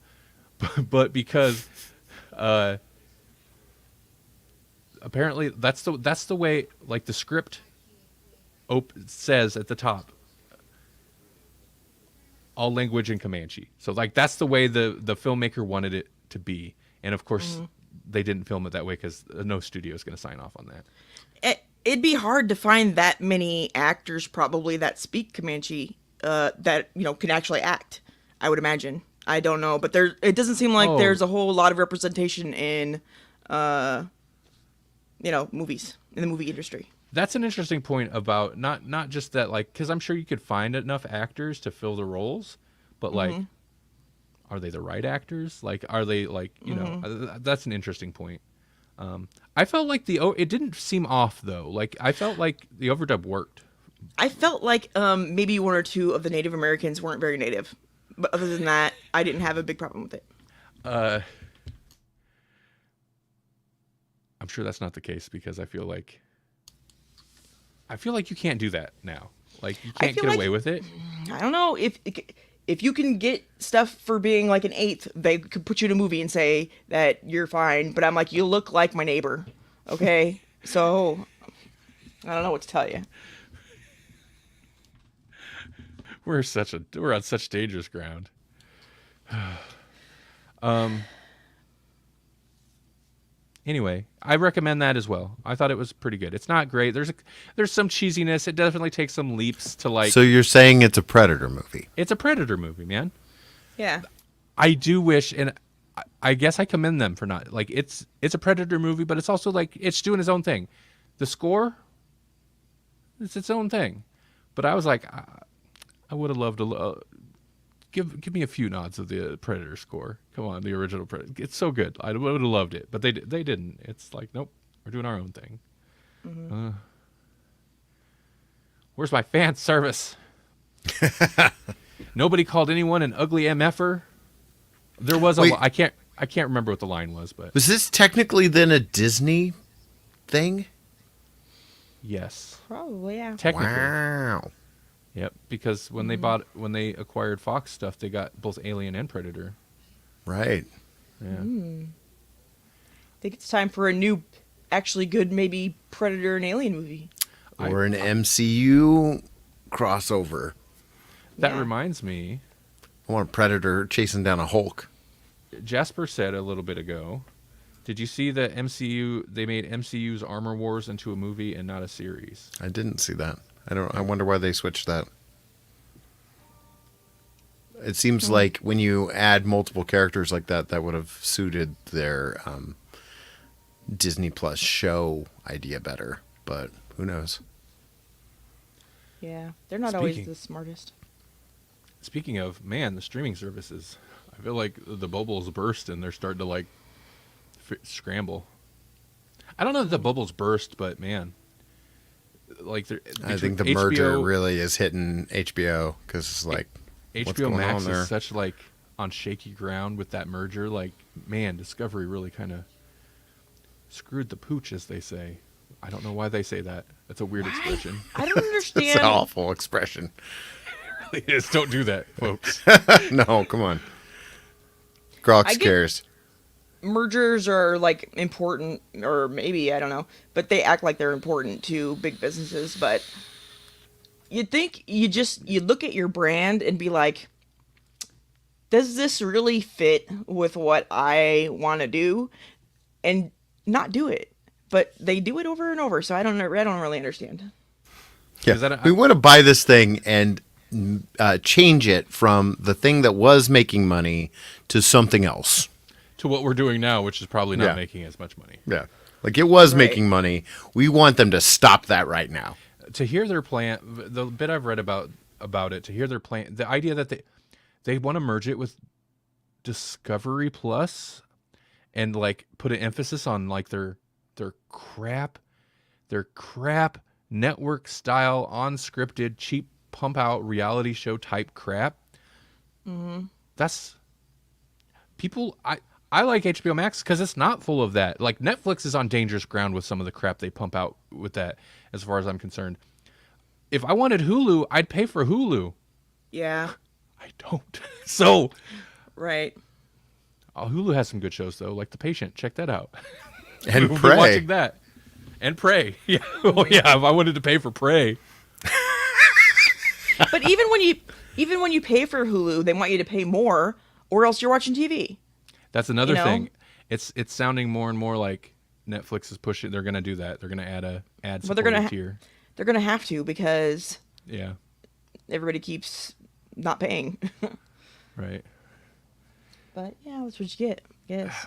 [SPEAKER 1] but because apparently that's the way like the script says at the top. All language in Comanche. So like that's the way the filmmaker wanted it to be. And of course they didn't film it that way because no studio is going to sign off on that.
[SPEAKER 2] It'd be hard to find that many actors probably that speak Comanche that can actually act. I would imagine. I don't know, but it doesn't seem like there's a whole lot of representation in movies in the movie industry.
[SPEAKER 1] That's an interesting point about not just that, like, because I'm sure you could find enough actors to fill the roles, but like, are they the right actors? Like, are they like, that's an interesting point. I felt like it didn't seem off though. Like, I felt like the overdub worked.
[SPEAKER 2] I felt like maybe one or two of the Native Americans weren't very native, but other than that, I didn't have a big problem with it.
[SPEAKER 1] I'm sure that's not the case because I feel like you can't do that now. Like you can't get away with it.
[SPEAKER 2] I don't know if you can get stuff for being like an eighth, they could put you in a movie and say that you're fine. But I'm like, you look like my neighbor, okay? So I don't know what to tell you.
[SPEAKER 1] We're on such dangerous ground. Anyway, I recommend that as well. I thought it was pretty good. It's not great. There's some cheesiness. It definitely takes some leaps to like.
[SPEAKER 3] So you're saying it's a Predator movie?
[SPEAKER 1] It's a Predator movie, man.
[SPEAKER 2] Yeah.
[SPEAKER 1] I do wish, and I guess I commend them for not like it's a Predator movie, but it's also like it's doing its own thing. The score, it's its own thing. But I was like, I would have loved to give me a few nods of the Predator score. Come on, the original Predator. It's so good. I would have loved it, but they didn't. It's like, nope, we're doing our own thing. Where's my fan service? Nobody called anyone an ugly MFer. There was I can't remember what the line was, but
[SPEAKER 3] was this technically then a Disney thing?
[SPEAKER 1] Yes,
[SPEAKER 2] Probably, yeah.
[SPEAKER 1] technically.
[SPEAKER 3] Wow.
[SPEAKER 1] Yep, because when they acquired Fox stuff, they got both Alien and Predator.
[SPEAKER 3] Right.
[SPEAKER 1] Yeah.
[SPEAKER 2] I think it's time for a new, actually good, maybe Predator and Alien movie.
[SPEAKER 3] Or an MCU crossover.
[SPEAKER 1] That
[SPEAKER 2] Yeah.
[SPEAKER 1] reminds me,
[SPEAKER 3] I want a Predator chasing down a Hulk.
[SPEAKER 1] Jasper said a little bit ago, did you see that they made MCU's Armor Wars into a movie and not a series?
[SPEAKER 3] I didn't see that. I wonder why they switched that. It seems like when you add multiple characters like that would have suited their Disney Plus show idea better. But who knows?
[SPEAKER 2] Yeah, they're not always the smartest.
[SPEAKER 1] Speaking of, man, the streaming services, I feel like the bubbles burst and they're starting to like scramble. I don't know if the bubbles burst, but man, like
[SPEAKER 3] I think the
[SPEAKER 1] HBO,
[SPEAKER 3] merger really is hitting HBO because it's like what's
[SPEAKER 1] HBO
[SPEAKER 3] going
[SPEAKER 1] Max
[SPEAKER 3] on there?
[SPEAKER 1] is such like on shaky ground with that merger. Like, man, Discovery really kind of screwed the pooch, as they say. I don't know why they say that. That's a weird expression.
[SPEAKER 2] I don't understand.
[SPEAKER 3] It's an awful expression.
[SPEAKER 1] really is. Don't do that, folks.
[SPEAKER 3] No, come on. Grawlix cares.
[SPEAKER 2] Mergers are like important, or maybe I don't know, but they act like they're important to big businesses. But you'd think you look at your brand and be like, does this really fit with what I want to do, and not do it? But they do it over and over, so I don't really understand.
[SPEAKER 3] Yeah, we want to buy this thing and change it from the thing that was making money to something else.
[SPEAKER 1] To what we're doing now, which is probably not making as much money.
[SPEAKER 3] Yeah. Like it was making money. We want them to stop that right now.
[SPEAKER 1] To hear their plan, the bit I've read about it, to hear their plan, the idea that they want to merge it with Discovery Plus and like put an emphasis on like their crap network style unscripted cheap pump out reality show type crap. Mm-hmm. That's people. I like HBO Max because it's not full of that. Like Netflix is on dangerous ground with some of the crap they pump out with that, as far as I'm concerned. If I wanted Hulu, I'd pay for Hulu.
[SPEAKER 2] Yeah.
[SPEAKER 1] I don't. So.
[SPEAKER 2] Right.
[SPEAKER 1] Hulu has some good shows though, like The Patient. Check that out.
[SPEAKER 3] And
[SPEAKER 1] We've
[SPEAKER 3] Prey.
[SPEAKER 1] been watching that. And Prey. Yeah. Oh yeah. If I wanted to pay for Prey.
[SPEAKER 2] But even when you pay for Hulu, they want you to pay more, or else you're watching TV.
[SPEAKER 1] That's another thing. It's sounding more and more like Netflix is pushing. They're going to do that. They're going to add a ad supported tier.
[SPEAKER 2] They're going to have to because
[SPEAKER 1] yeah,
[SPEAKER 2] everybody keeps not paying.
[SPEAKER 1] Right.
[SPEAKER 2] But yeah, that's what you get. Yes.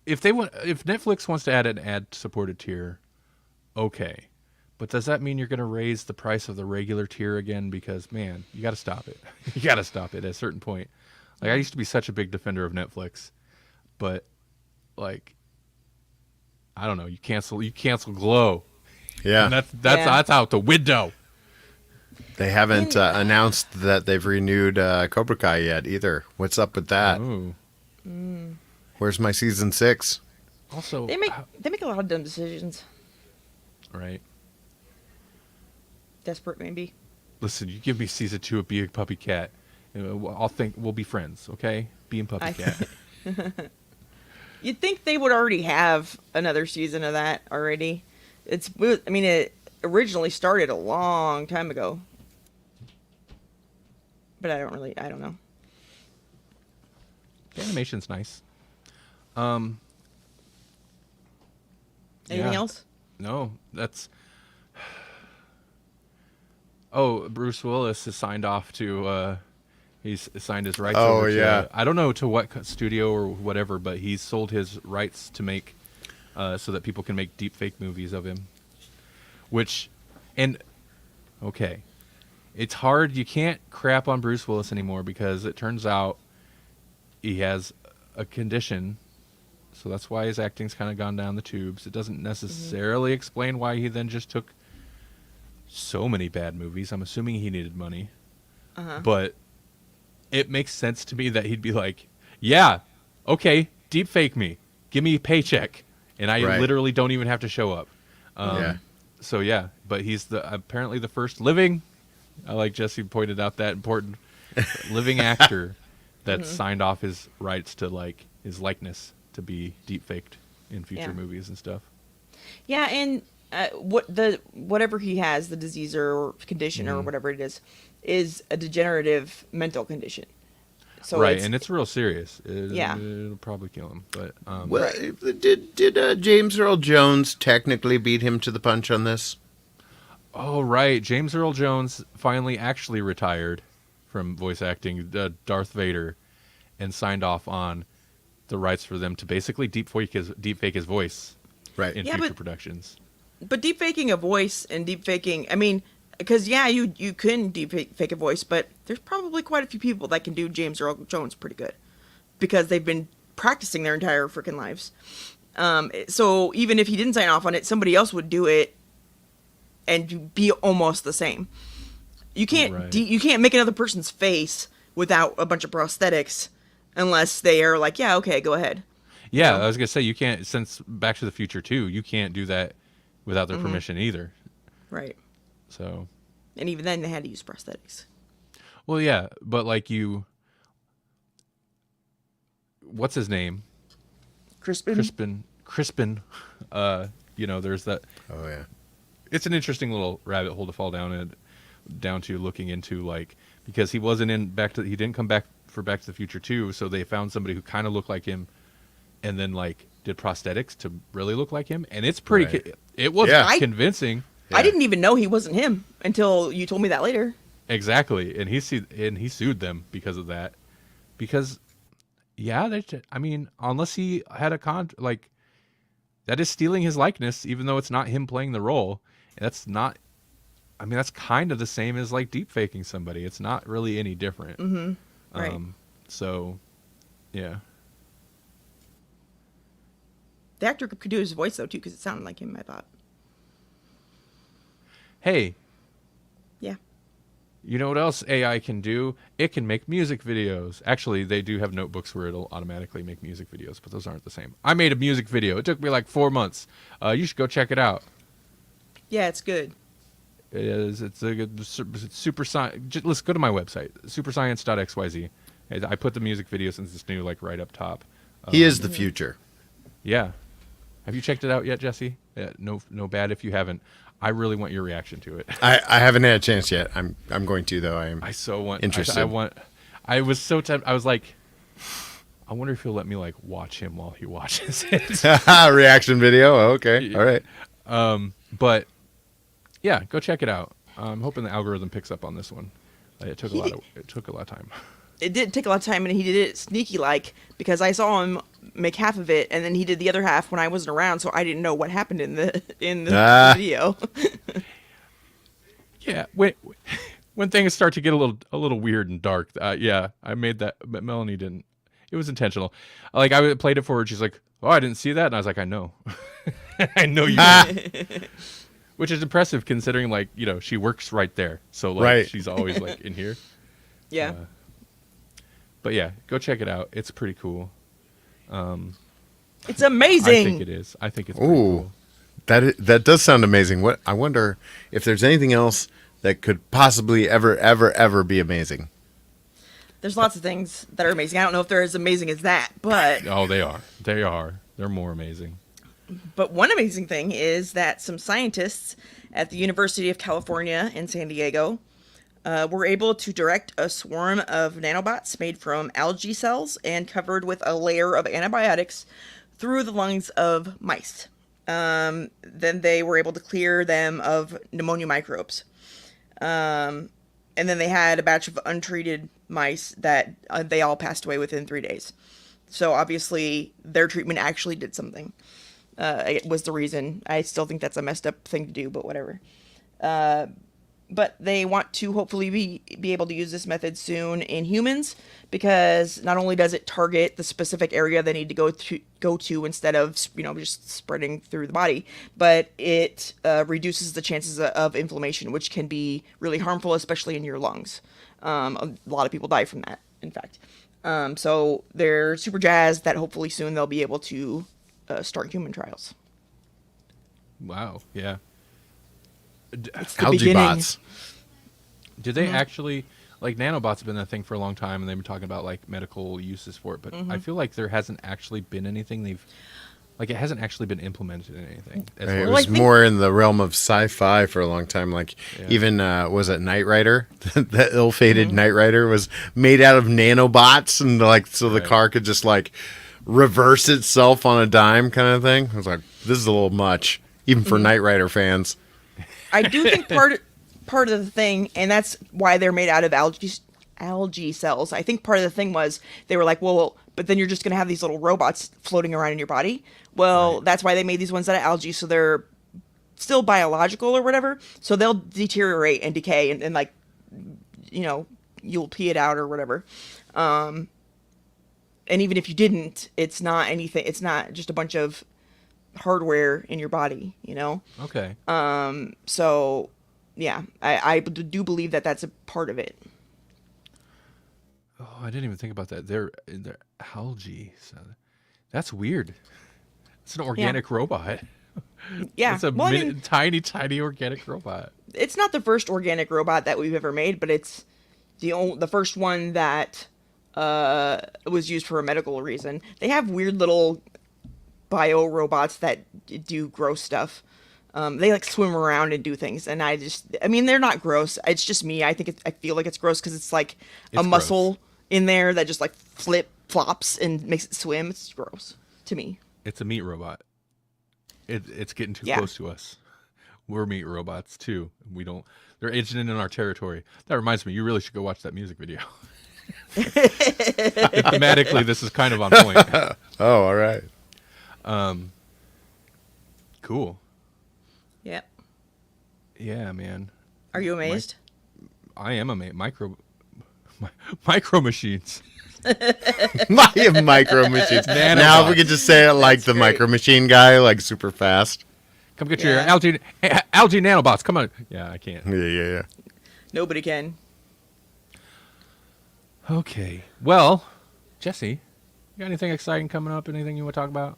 [SPEAKER 1] If Netflix wants to add an ad supported tier, okay. But does that mean you're going to raise the price of the regular tier again? Because man, you got to stop it. You got to stop it at a certain point. Like I used to be such a big defender of Netflix, but like I don't know, you cancel Glow.
[SPEAKER 3] Yeah.
[SPEAKER 1] And that's out the window.
[SPEAKER 3] They haven't announced that they've renewed Cobra Kai yet either. What's up with that?
[SPEAKER 1] Ooh.
[SPEAKER 3] Where's my season 6?
[SPEAKER 1] Also,
[SPEAKER 2] they make a lot of dumb decisions.
[SPEAKER 1] Right.
[SPEAKER 2] Desperate maybe.
[SPEAKER 1] Listen, you give me season 2 of Being Puppy Cat, I'll think we'll be friends, okay? Being Puppy Cat.
[SPEAKER 2] You'd think they would already have another season of that already. It originally started a long time ago. But I don't know.
[SPEAKER 1] The animation's nice.
[SPEAKER 2] Anything else?
[SPEAKER 1] No, that's... Oh, Bruce Willis has signed off to... he's signed his rights over to... I don't know to what studio or whatever, but he's sold his rights to make... so that people can make deepfake movies of him. Okay. It's hard. You can't crap on Bruce Willis anymore because it turns out he has a condition. So that's why his acting's kind of gone down the tubes. It doesn't necessarily explain why he then just took so many bad movies. I'm assuming he needed money. But it makes sense to me that he'd be like, yeah, okay, deepfake me. Give me a paycheck. And I literally don't even have to show up. So yeah, but he's apparently the first living, like Jesse pointed out, that important living actor that signed off his rights to like his likeness to be deepfaked in future movies and stuff. Yeah,
[SPEAKER 2] and whatever he has, the disease or condition or whatever it is a degenerative mental condition. So
[SPEAKER 1] and it's real serious. It'll probably kill him. But
[SPEAKER 3] did James Earl Jones technically beat him to the punch on this?
[SPEAKER 1] Oh right, James Earl Jones finally actually retired from voice acting Darth Vader, and signed off on the rights for them to basically deepfake his voice in future productions.
[SPEAKER 2] But deepfaking a voice and deepfaking, because you can deepfake a voice, but there's probably quite a few people that can do James Earl Jones pretty good because they've been practicing their entire freaking lives. So even if he didn't sign off on it, somebody else would do it and be almost the same. You can't you can't make another person's face without a bunch of prosthetics unless they are like, yeah, okay, go ahead.
[SPEAKER 1] Yeah, I was gonna say you can't. Since Back to the Future 2, you can't do that without their permission either.
[SPEAKER 2] Right.
[SPEAKER 1] So.
[SPEAKER 2] And even then, they had to use prosthetics.
[SPEAKER 1] Well, yeah, but like what's his name? Crispin. There's that.
[SPEAKER 3] Oh yeah.
[SPEAKER 1] It's an interesting little rabbit hole to fall down to looking into, like, because he wasn't he didn't come back for Back to the Future 2, so they found somebody who kind of looked like him, and then like did prosthetics to really look like him, and it's pretty.
[SPEAKER 3] Right.
[SPEAKER 1] It was
[SPEAKER 3] Yeah.
[SPEAKER 1] convincing.
[SPEAKER 2] I didn't even know he wasn't him until you told me that later.
[SPEAKER 1] Exactly, and he sued them because of that. Because, yeah, I mean, unless he had like, that is stealing his likeness, even though it's not him playing the role. And that's not. I mean, that's kind of the same as like deep faking somebody. It's not really any different.
[SPEAKER 2] Mm-hmm. Right.
[SPEAKER 1] So, yeah.
[SPEAKER 2] The actor could do his voice though too, because it sounded like him. I thought.
[SPEAKER 1] Hey.
[SPEAKER 2] Yeah.
[SPEAKER 1] You know what else AI can do? It can make music videos. Actually, they do have notebooks where it'll automatically make music videos, but those aren't the same. I made a music video. It took me like 4 months. You should go check it out.
[SPEAKER 2] Yeah, it's good.
[SPEAKER 1] It is. It's a good super science. Let's go to my website, superscience.xyz. I put the music video, since it's new, like right up top.
[SPEAKER 3] He is the future.
[SPEAKER 1] Yeah. Have you checked it out yet, Jesse? Yeah, no bad if you haven't. I really want your reaction to it.
[SPEAKER 3] I haven't had a chance yet. I'm going to though.
[SPEAKER 1] I so want.
[SPEAKER 3] interested.
[SPEAKER 1] I was so tempted. I was like, I wonder if he'll let me like watch him while he watches it.
[SPEAKER 3] Reaction video. Okay. All right.
[SPEAKER 1] But yeah, go check it out. I'm hoping the algorithm picks up on this one. It took a lot of time.
[SPEAKER 2] It did take a lot of time, and he did it sneaky like, because I saw him make half of it, and then he did the other half when I wasn't around, so I didn't know what happened in the video.
[SPEAKER 1] Yeah, when things start to get a little weird and dark, yeah, I made that, but Melanie didn't. It was intentional. Like, I played it for her, and she's like, "Oh, I didn't see that," and I was like, "I know, I know you." Which is impressive considering, like, she works right there, so like
[SPEAKER 3] Right.
[SPEAKER 1] she's always like in here.
[SPEAKER 2] Yeah.
[SPEAKER 1] But yeah, go check it out. It's pretty cool.
[SPEAKER 2] It's amazing.
[SPEAKER 1] I think it is. I think it's pretty
[SPEAKER 3] Ooh,
[SPEAKER 1] cool.
[SPEAKER 3] that does sound amazing. What I wonder if there's anything else that could possibly ever be amazing.
[SPEAKER 2] There's lots of things that are amazing. I don't know if they're as amazing as that, but
[SPEAKER 1] Oh, they are. They are. They're more amazing.
[SPEAKER 2] But one amazing thing is that some scientists at the University of California in San Diego were able to direct a swarm of nanobots made from algae cells and covered with a layer of antibiotics through the lungs of mice. Then they were able to clear them of pneumonia microbes. And then they had a batch of untreated mice that they all passed away within 3 days. So obviously their treatment actually did something. It was the reason. I still think that's a messed up thing to do, but whatever. But they want to hopefully be able to use this method soon in humans, because not only does it target the specific area they need to go to instead of just spreading through the body, but it reduces the chances of inflammation, which can be really harmful, especially in your lungs. A lot of people die from that, in fact. So they're super jazzed that hopefully soon they'll be able to start human trials.
[SPEAKER 1] Wow. Yeah.
[SPEAKER 2] It's the
[SPEAKER 3] Algae
[SPEAKER 2] beginning.
[SPEAKER 3] bots.
[SPEAKER 1] Did they actually, like, nanobots have been a thing for a long time, and they've been talking about like medical uses for it, but I feel like there hasn't actually been anything it hasn't actually been implemented in anything. As
[SPEAKER 3] Right,
[SPEAKER 1] far
[SPEAKER 3] it
[SPEAKER 1] as-
[SPEAKER 2] Well, I
[SPEAKER 3] was
[SPEAKER 2] think-
[SPEAKER 3] more in the realm of sci-fi for a long time. Like even was it Knight Rider? The ill-fated Knight Rider was made out of nanobots, and like so the
[SPEAKER 1] Right.
[SPEAKER 3] car could just like reverse itself on a dime, kind of thing. I was like, this is a little much, even for Knight Rider fans.
[SPEAKER 2] I do think part of the thing, and that's why they're made out of algae cells. I think part of the thing was they were like, well, but then you're just going to have these little robots floating around in your body. Well, that's why they made these ones out of algae, so they're still biological or whatever. So they'll deteriorate and decay, and like, you'll pee it out or whatever. And even if you didn't, it's not anything. It's not just a bunch of hardware in your body,
[SPEAKER 1] Okay.
[SPEAKER 2] So yeah, I do believe that that's a part of it.
[SPEAKER 1] Oh, I didn't even think about that. They're algae. So that's weird. It's an organic robot.
[SPEAKER 2] Yeah,
[SPEAKER 1] It's a
[SPEAKER 2] well, I mean,
[SPEAKER 1] tiny organic robot.
[SPEAKER 2] it's not the first organic robot that we've ever made, but it's The first one that was used for a medical reason. They have weird little bio robots that do gross stuff. They like swim around and do things, and I mean, they're not gross. It's just me. I feel like it's gross because it's like
[SPEAKER 1] It's
[SPEAKER 2] a muscle
[SPEAKER 1] gross.
[SPEAKER 2] in there that just like flops and makes it swim. It's gross to me.
[SPEAKER 1] It's a meat robot. It's getting too
[SPEAKER 2] Yeah.
[SPEAKER 1] close to us. We're meat robots too. We don't. They're edging in our territory. That reminds me. You really should go watch that music video. Thematically, this is kind of on point.
[SPEAKER 3] Oh, all right.
[SPEAKER 1] Cool.
[SPEAKER 2] Yep.
[SPEAKER 1] Yeah, man.
[SPEAKER 2] Are you amazed?
[SPEAKER 1] I am a micro machines.
[SPEAKER 3] My micro machines. Now, if we could just say it like the
[SPEAKER 2] great.
[SPEAKER 3] micro machine guy, like super fast.
[SPEAKER 1] Come get your
[SPEAKER 2] Yeah.
[SPEAKER 1] algae nanobots. Come on. Yeah, I can't.
[SPEAKER 3] Yeah.
[SPEAKER 2] Nobody can.
[SPEAKER 1] Okay. Well, Jesse, you got anything exciting coming up? Anything you want to talk about?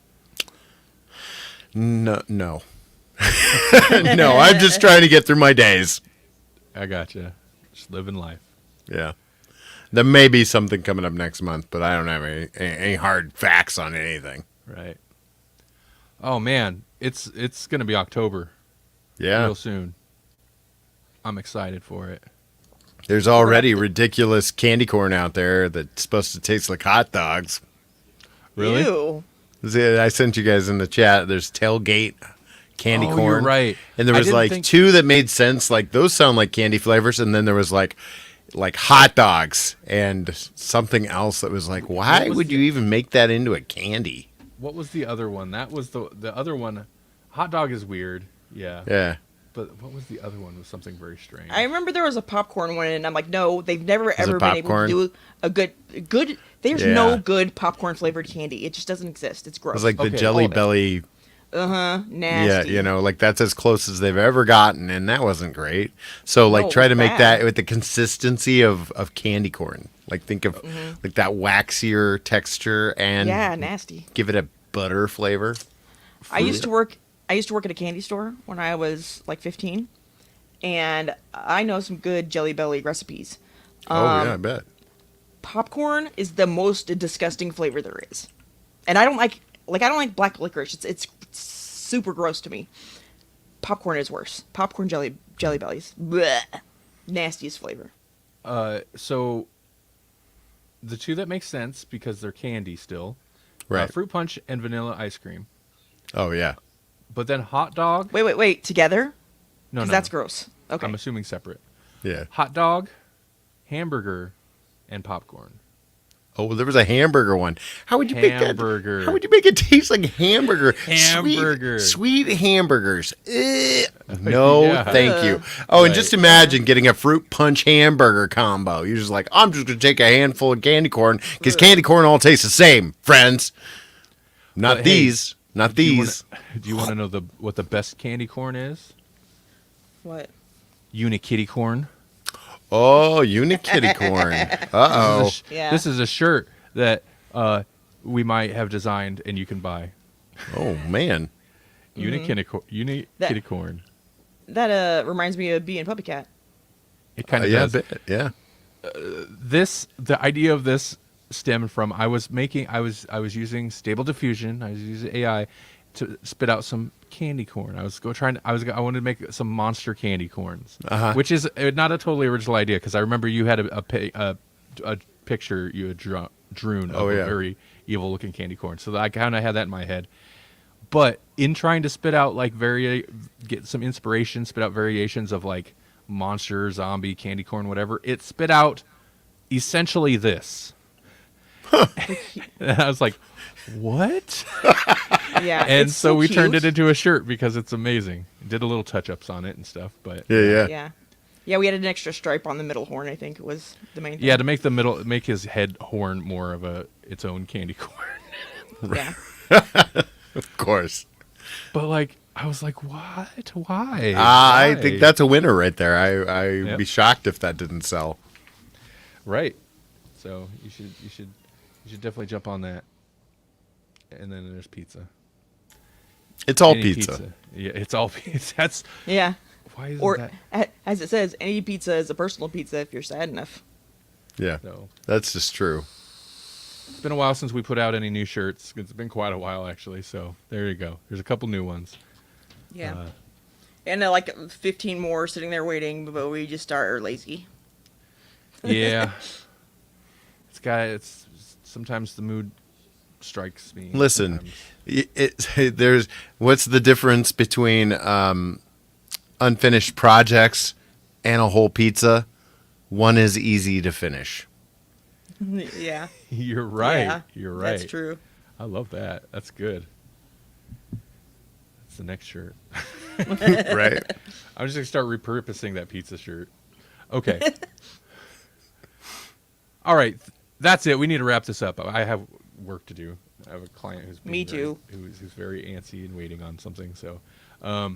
[SPEAKER 3] No. No, I'm just trying to get through my days.
[SPEAKER 1] I gotcha. Just living life.
[SPEAKER 3] Yeah. There may be something coming up next month, but I don't have any hard facts on anything.
[SPEAKER 1] Right. Oh man, it's gonna be October
[SPEAKER 3] Yeah.
[SPEAKER 1] real soon. I'm excited for it.
[SPEAKER 3] There's already ridiculous candy corn out there that's supposed to taste like hot dogs.
[SPEAKER 1] Really?
[SPEAKER 2] Ew.
[SPEAKER 3] I sent you guys in the chat. There's tailgate candy
[SPEAKER 1] Oh,
[SPEAKER 3] corn.
[SPEAKER 1] you're right.
[SPEAKER 3] And there
[SPEAKER 1] I
[SPEAKER 3] was
[SPEAKER 1] didn't
[SPEAKER 3] like
[SPEAKER 1] think-
[SPEAKER 3] two that made sense. Like those sound like candy flavors. And then there was like hot dogs and something else that was like, why
[SPEAKER 1] was
[SPEAKER 3] would
[SPEAKER 1] the-
[SPEAKER 3] you even make that into a candy?
[SPEAKER 1] What was the other one? That was the other one. Hot dog is weird. Yeah.
[SPEAKER 3] Yeah.
[SPEAKER 1] But what was the other one? Was something very strange.
[SPEAKER 2] I remember there was a popcorn one, and I'm like, no, they've never ever
[SPEAKER 3] it
[SPEAKER 2] been able
[SPEAKER 3] popcorn?
[SPEAKER 2] to do a good. There's
[SPEAKER 3] Yeah.
[SPEAKER 2] no good popcorn flavored candy. It just doesn't exist. It's
[SPEAKER 3] It
[SPEAKER 2] gross.
[SPEAKER 3] was like the
[SPEAKER 1] Okay,
[SPEAKER 3] Jelly
[SPEAKER 1] hold it.
[SPEAKER 3] Belly.
[SPEAKER 2] Nasty.
[SPEAKER 3] Yeah, like that's as close as they've ever gotten, and that wasn't great. So like
[SPEAKER 2] No, it
[SPEAKER 3] try
[SPEAKER 2] was
[SPEAKER 3] to make
[SPEAKER 2] bad.
[SPEAKER 3] that with the consistency of candy corn. Like think of like that waxier texture and
[SPEAKER 2] Yeah, nasty.
[SPEAKER 3] give it a butter flavor.
[SPEAKER 2] I used to work at a candy store when I was like 15, and I know some good Jelly Belly recipes.
[SPEAKER 3] Oh yeah, I bet.
[SPEAKER 2] Popcorn is the most disgusting flavor there is, and I don't like black licorice. It's super gross to me. Popcorn is worse. Popcorn Jelly Bellies, bleh. Nastiest flavor.
[SPEAKER 1] So the two that make sense because they're candy still.
[SPEAKER 3] Right.
[SPEAKER 1] Fruit punch and vanilla ice cream.
[SPEAKER 3] Oh yeah.
[SPEAKER 1] But then hot dog.
[SPEAKER 2] Wait. Together?
[SPEAKER 1] No,
[SPEAKER 2] Because
[SPEAKER 1] no.
[SPEAKER 2] that's gross. Okay.
[SPEAKER 1] I'm assuming separate.
[SPEAKER 3] Yeah.
[SPEAKER 1] Hot dog, hamburger, and popcorn.
[SPEAKER 3] Oh, there was a hamburger one. How would you make
[SPEAKER 1] Hamburger.
[SPEAKER 3] that? How would you make it taste like hamburger?
[SPEAKER 1] Hamburger.
[SPEAKER 3] Sweet hamburgers. No,
[SPEAKER 1] Yeah.
[SPEAKER 3] thank you. Oh, and
[SPEAKER 1] Right.
[SPEAKER 3] just imagine getting a fruit punch hamburger combo. You're just like, I'm just gonna take a handful of candy corn because candy corn all tastes the same, friends. Not
[SPEAKER 1] But, hey,
[SPEAKER 3] these. Not these.
[SPEAKER 1] Do you want to know what the best candy corn is?
[SPEAKER 2] What?
[SPEAKER 1] Unikitty corn.
[SPEAKER 3] Oh, Unikitty corn. Uh oh.
[SPEAKER 2] Yeah.
[SPEAKER 1] This is a shirt that we might have designed and you can buy.
[SPEAKER 3] Oh man.
[SPEAKER 1] Unikitty
[SPEAKER 2] That-
[SPEAKER 1] corn.
[SPEAKER 2] That reminds me of Bee and Puppy Cat.
[SPEAKER 1] It kind of
[SPEAKER 3] Yeah,
[SPEAKER 1] does.
[SPEAKER 3] yeah.
[SPEAKER 1] The idea of this stemmed from I was using Stable Diffusion. I was using AI to spit out some candy corn. I wanted to make some monster candy corns, which is not a totally original idea because I remember you had a picture you had drawn of a very evil looking candy corn. So I kind of had that in my head. But in trying to spit out get some inspiration, spit out variations of like monster, zombie, candy corn, whatever, it spit out essentially this. And I was like, what?
[SPEAKER 2] Yeah.
[SPEAKER 1] And
[SPEAKER 2] it's
[SPEAKER 1] so we turned it
[SPEAKER 2] cute.
[SPEAKER 1] into a shirt because it's amazing. Did a little touch ups on it and stuff, but
[SPEAKER 2] Yeah. Yeah, we had an extra stripe on the middle horn, I think was the main thing.
[SPEAKER 1] yeah, to make his head horn more of its own candy corn.
[SPEAKER 2] Yeah.
[SPEAKER 3] Of course.
[SPEAKER 1] But like, I was like, what? Why?
[SPEAKER 3] I
[SPEAKER 1] Why?
[SPEAKER 3] think that's a winner right there. I'd
[SPEAKER 1] Yep.
[SPEAKER 3] be shocked if that didn't sell.
[SPEAKER 1] right. So you should definitely jump on that. And then there's pizza.
[SPEAKER 3] It's all
[SPEAKER 1] Any
[SPEAKER 3] pizza.
[SPEAKER 1] Yeah, it's all pizza.
[SPEAKER 2] Yeah.
[SPEAKER 1] Why isn't
[SPEAKER 2] Or
[SPEAKER 1] that?
[SPEAKER 2] as it says, any pizza is a personal pizza if you're sad enough.
[SPEAKER 3] Yeah.
[SPEAKER 1] So
[SPEAKER 3] That's just true.
[SPEAKER 1] it's been a while since we put out any new shirts. It's been quite a while, actually. So there you go. There's a couple new ones.
[SPEAKER 2] Yeah. And like 15 more sitting there waiting, but we just are lazy.
[SPEAKER 1] Yeah. It's sometimes the mood strikes me.
[SPEAKER 3] Listen,
[SPEAKER 1] sometimes.
[SPEAKER 3] there's what's the difference between unfinished projects and a whole pizza? One is easy to finish.
[SPEAKER 2] Yeah.
[SPEAKER 1] You're right.
[SPEAKER 2] Yeah,
[SPEAKER 1] You're right.
[SPEAKER 2] That's true.
[SPEAKER 1] I love that. That's good. That's the next shirt.
[SPEAKER 3] Right.
[SPEAKER 1] I'm just going to start repurposing that pizza shirt. Okay. All right. That's it. We need to wrap this up. I have work to do. I have a client who's
[SPEAKER 2] Me too.
[SPEAKER 1] Who's very antsy and waiting on something. So, I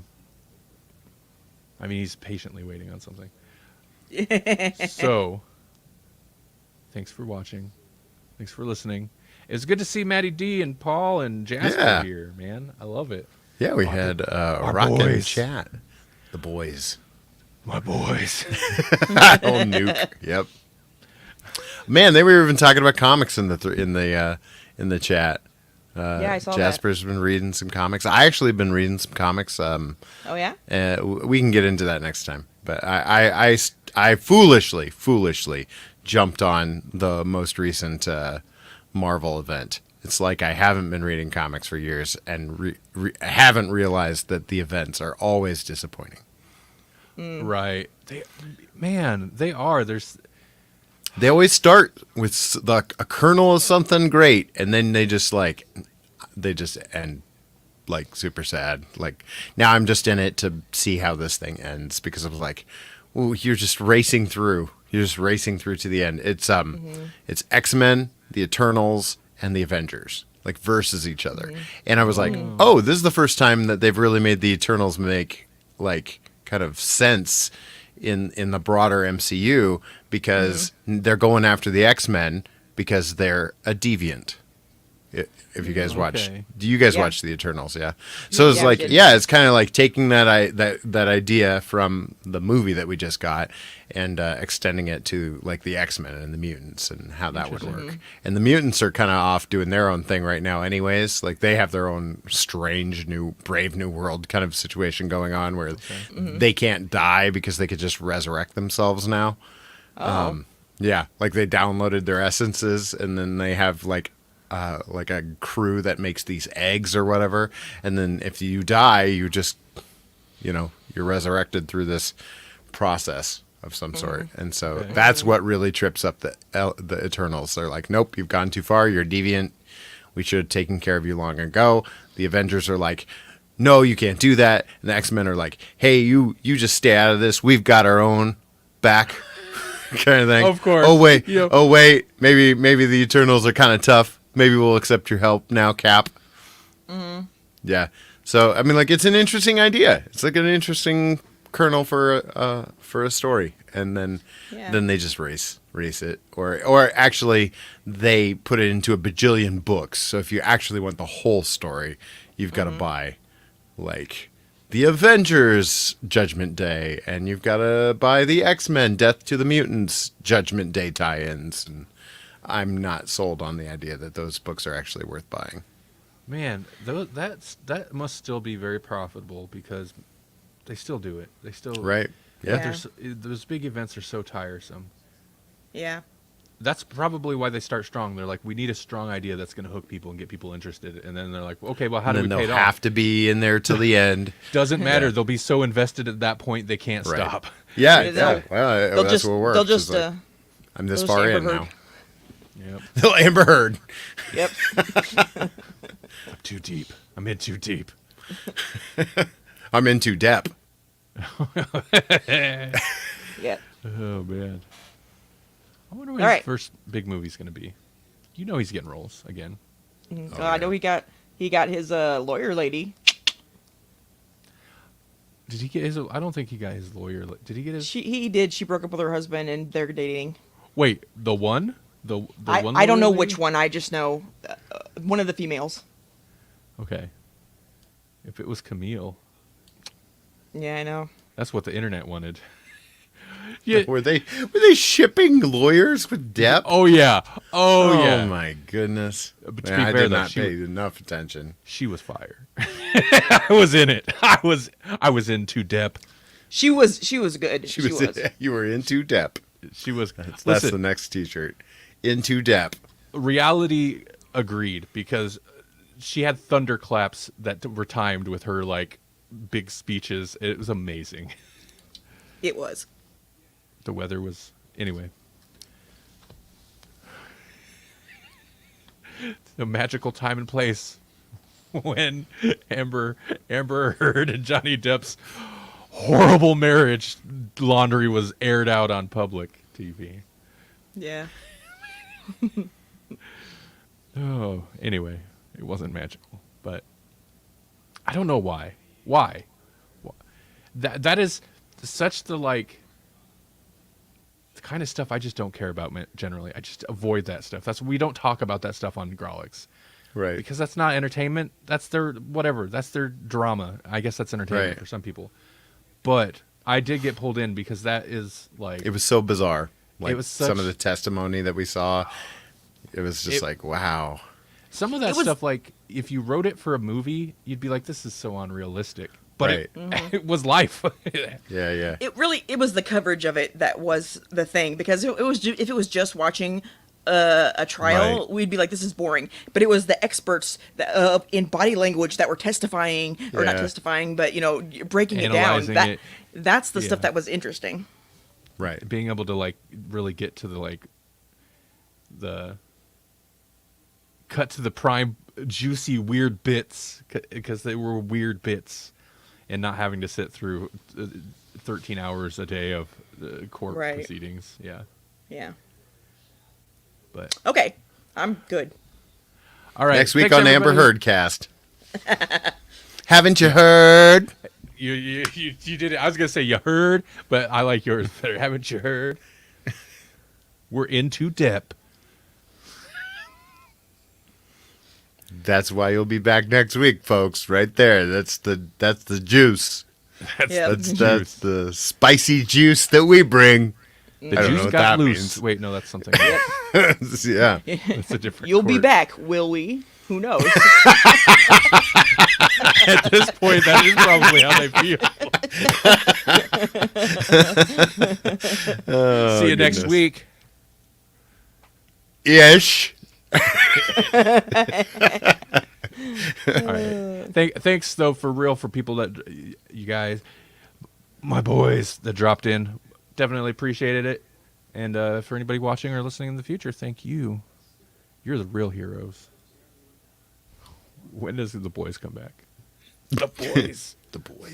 [SPEAKER 1] mean, he's patiently waiting on something. So, thanks for watching. Thanks for listening. It's good to see Maddie D and Paul and Jasper here, man. I love it.
[SPEAKER 3] Yeah, we had a rockin'
[SPEAKER 1] boys.
[SPEAKER 3] chat. The boys.
[SPEAKER 1] My boys.
[SPEAKER 3] Oh, Nuke. Yep. Man, they were even talking about comics in the chat.
[SPEAKER 2] Yeah, I saw
[SPEAKER 3] Jasper's been reading some comics. I actually been reading some comics.
[SPEAKER 2] Oh, yeah?
[SPEAKER 3] We can get into that next time. But I foolishly jumped on the most recent Marvel event. It's like I haven't been reading comics for years and haven't realized that the events are always disappointing.
[SPEAKER 1] Right. They are.
[SPEAKER 3] They always start with a kernel of something great, and then they just end like super sad. Like now I'm just in it to see how this thing ends because I was like, "Ooh, you're just racing through. You're just racing through to the end." It's it's X-Men, the Eternals, and the Avengers like versus each other. And I was like, "Oh, this is the first time that they've really made the Eternals make like kind of sense in the broader MCU because they're going after the X-Men because they're a deviant." If you guys watch, do you guys watch the Eternals? Yeah. So it's like, it's kind of like taking that idea from the movie that we just got and extending it to like the X-Men and the mutants and how that would work. And the mutants are kind of off doing their own thing right now, anyways. Like they have their own strange brave new world kind of situation going on where they can't die because they could just resurrect themselves now. Yeah, like they downloaded their essences and then they have like a crew that makes these eggs or whatever, and then if you die, you just, you're resurrected through this process of some sort, and so that's what really trips up the Eternals. They're like, nope, you've gone too far. You're deviant. We should have taken care of you long ago. The Avengers are like, no, you can't do that. And the X-Men are like, hey, you just stay out of this. We've got our own back, kind of thing.
[SPEAKER 1] Of course.
[SPEAKER 3] Oh wait, maybe the Eternals are kind of tough. Maybe we'll accept your help now, Cap. Yeah. So I mean, like, it's an interesting idea. It's like an interesting kernel for a story, and then they just race it, or actually they put it into a bajillion books. So if you actually want the whole story, you've got to buy like the Avengers Judgment Day, and you've got to buy the X-Men Death to the Mutants Judgment Day tie-ins. And I'm not sold on the idea that those books are actually worth buying.
[SPEAKER 1] Man, that must still be very profitable because they still do it. They still
[SPEAKER 3] right. Yeah.
[SPEAKER 1] Those big events are so tiresome.
[SPEAKER 2] Yeah.
[SPEAKER 1] That's probably why they start strong. They're like, we need a strong idea that's going to hook people and get people interested. And then they're like, okay, well, how do we pay it off?
[SPEAKER 3] They'll have to be in there till the end.
[SPEAKER 1] Doesn't matter. They'll be so invested at that point they can't stop.
[SPEAKER 3] Yeah. Well, that's what works.
[SPEAKER 2] They'll just
[SPEAKER 3] like, I'm this far in now.
[SPEAKER 1] Yep.
[SPEAKER 3] They'll Amber Heard.
[SPEAKER 2] Yep.
[SPEAKER 1] I'm too deep. I'm in too deep.
[SPEAKER 3] I'm in too depth.
[SPEAKER 2] Yep.
[SPEAKER 1] Oh, man. I wonder what his first big movie's going to be. You know he's getting roles again.
[SPEAKER 2] I know he got his lawyer lady.
[SPEAKER 1] Did he get his? I don't think he got his lawyer. Did he get his?
[SPEAKER 2] He did. She broke up with her husband and they're dating.
[SPEAKER 1] Wait, the one? The one?
[SPEAKER 2] I don't know
[SPEAKER 1] lady?
[SPEAKER 2] which one. I just know one of the females.
[SPEAKER 1] Okay. If it was Camille.
[SPEAKER 2] Yeah, I know.
[SPEAKER 1] That's what the internet wanted. Yeah.
[SPEAKER 3] Were they shipping lawyers with Depp?
[SPEAKER 1] Oh yeah. Oh yeah.
[SPEAKER 3] Oh my goodness!
[SPEAKER 1] But to
[SPEAKER 3] Man,
[SPEAKER 1] be
[SPEAKER 3] I
[SPEAKER 1] fair,
[SPEAKER 3] did
[SPEAKER 1] though,
[SPEAKER 3] not pay enough attention.
[SPEAKER 1] She was fire. I was in it. I was into Depp.
[SPEAKER 2] She was good.
[SPEAKER 3] She was. You were into Depp.
[SPEAKER 1] She was.
[SPEAKER 3] That's
[SPEAKER 1] Listen,
[SPEAKER 3] the next T-shirt. Into Depp.
[SPEAKER 1] reality agreed because she had thunderclaps that were timed with her like big speeches. It was amazing.
[SPEAKER 2] It was.
[SPEAKER 1] The weather was anyway. A magical time and place when Amber Heard and Johnny Depp's horrible marriage laundry was aired out on public TV.
[SPEAKER 2] Yeah.
[SPEAKER 1] Oh, anyway, it wasn't magical, but I don't know why. Why? That is such the like the kind of stuff I just don't care about generally. I just avoid that stuff. We don't talk about that stuff on Grawlix.
[SPEAKER 3] Right.
[SPEAKER 1] Because that's not entertainment. That's their whatever. That's their drama. I guess that's entertainment
[SPEAKER 3] Right.
[SPEAKER 1] for some people. But I did get pulled in because that is like
[SPEAKER 3] It was so bizarre. Like
[SPEAKER 1] was
[SPEAKER 3] some
[SPEAKER 1] such-
[SPEAKER 3] of the testimony that we saw. It was just like, wow.
[SPEAKER 1] some of that
[SPEAKER 2] It was-
[SPEAKER 1] stuff. Like if you wrote it for a movie, you'd be like, "This is so unrealistic." But
[SPEAKER 3] Right.
[SPEAKER 1] it was life.
[SPEAKER 3] Yeah, yeah.
[SPEAKER 2] It was the coverage of it that was the thing, because it was if it was just watching a trial,
[SPEAKER 3] Right.
[SPEAKER 2] we'd be like, this is boring. But it was the experts that, in body language that were testifying, or not
[SPEAKER 3] Yeah.
[SPEAKER 2] testifying, but breaking it down.
[SPEAKER 1] Analyzing it.
[SPEAKER 2] That's the stuff
[SPEAKER 1] Yeah.
[SPEAKER 2] that was interesting.
[SPEAKER 3] Right.
[SPEAKER 1] Being able to like really get to the cut to the prime juicy weird bits because they were weird bits, and not having to sit through 13 hours a day of court
[SPEAKER 2] Right.
[SPEAKER 1] proceedings. Yeah,
[SPEAKER 2] Yeah.
[SPEAKER 1] but
[SPEAKER 2] Okay. I'm good.
[SPEAKER 1] all right.
[SPEAKER 3] Next week
[SPEAKER 1] Thanks,
[SPEAKER 3] on Amber
[SPEAKER 1] everybody.
[SPEAKER 3] Heard Cast. Haven't you heard?
[SPEAKER 1] You did it. I was gonna say you heard, but I like yours better. Haven't you heard? We're into Depp.
[SPEAKER 3] That's why you'll be back next week, folks. Right there. That's the juice.
[SPEAKER 2] Yeah.
[SPEAKER 3] That's the spicy juice that we bring.
[SPEAKER 1] The
[SPEAKER 3] I don't know
[SPEAKER 1] juice
[SPEAKER 3] what
[SPEAKER 1] got
[SPEAKER 3] that
[SPEAKER 1] loose.
[SPEAKER 3] means.
[SPEAKER 1] Wait, no, that's something else.
[SPEAKER 3] Yeah.
[SPEAKER 1] That's a different.
[SPEAKER 2] You'll be
[SPEAKER 1] court.
[SPEAKER 2] back, will we? Who knows?
[SPEAKER 1] At this point, that is probably how they feel.
[SPEAKER 3] Oh,
[SPEAKER 1] See you next
[SPEAKER 3] goodness.
[SPEAKER 1] week.
[SPEAKER 3] Ish.
[SPEAKER 1] All right. Thanks though for real for people that you guys, my boys that dropped in, definitely appreciated it. And for anybody watching or listening in the future, thank you. You're the real heroes. When does the boys come back? The boys.
[SPEAKER 3] The boys.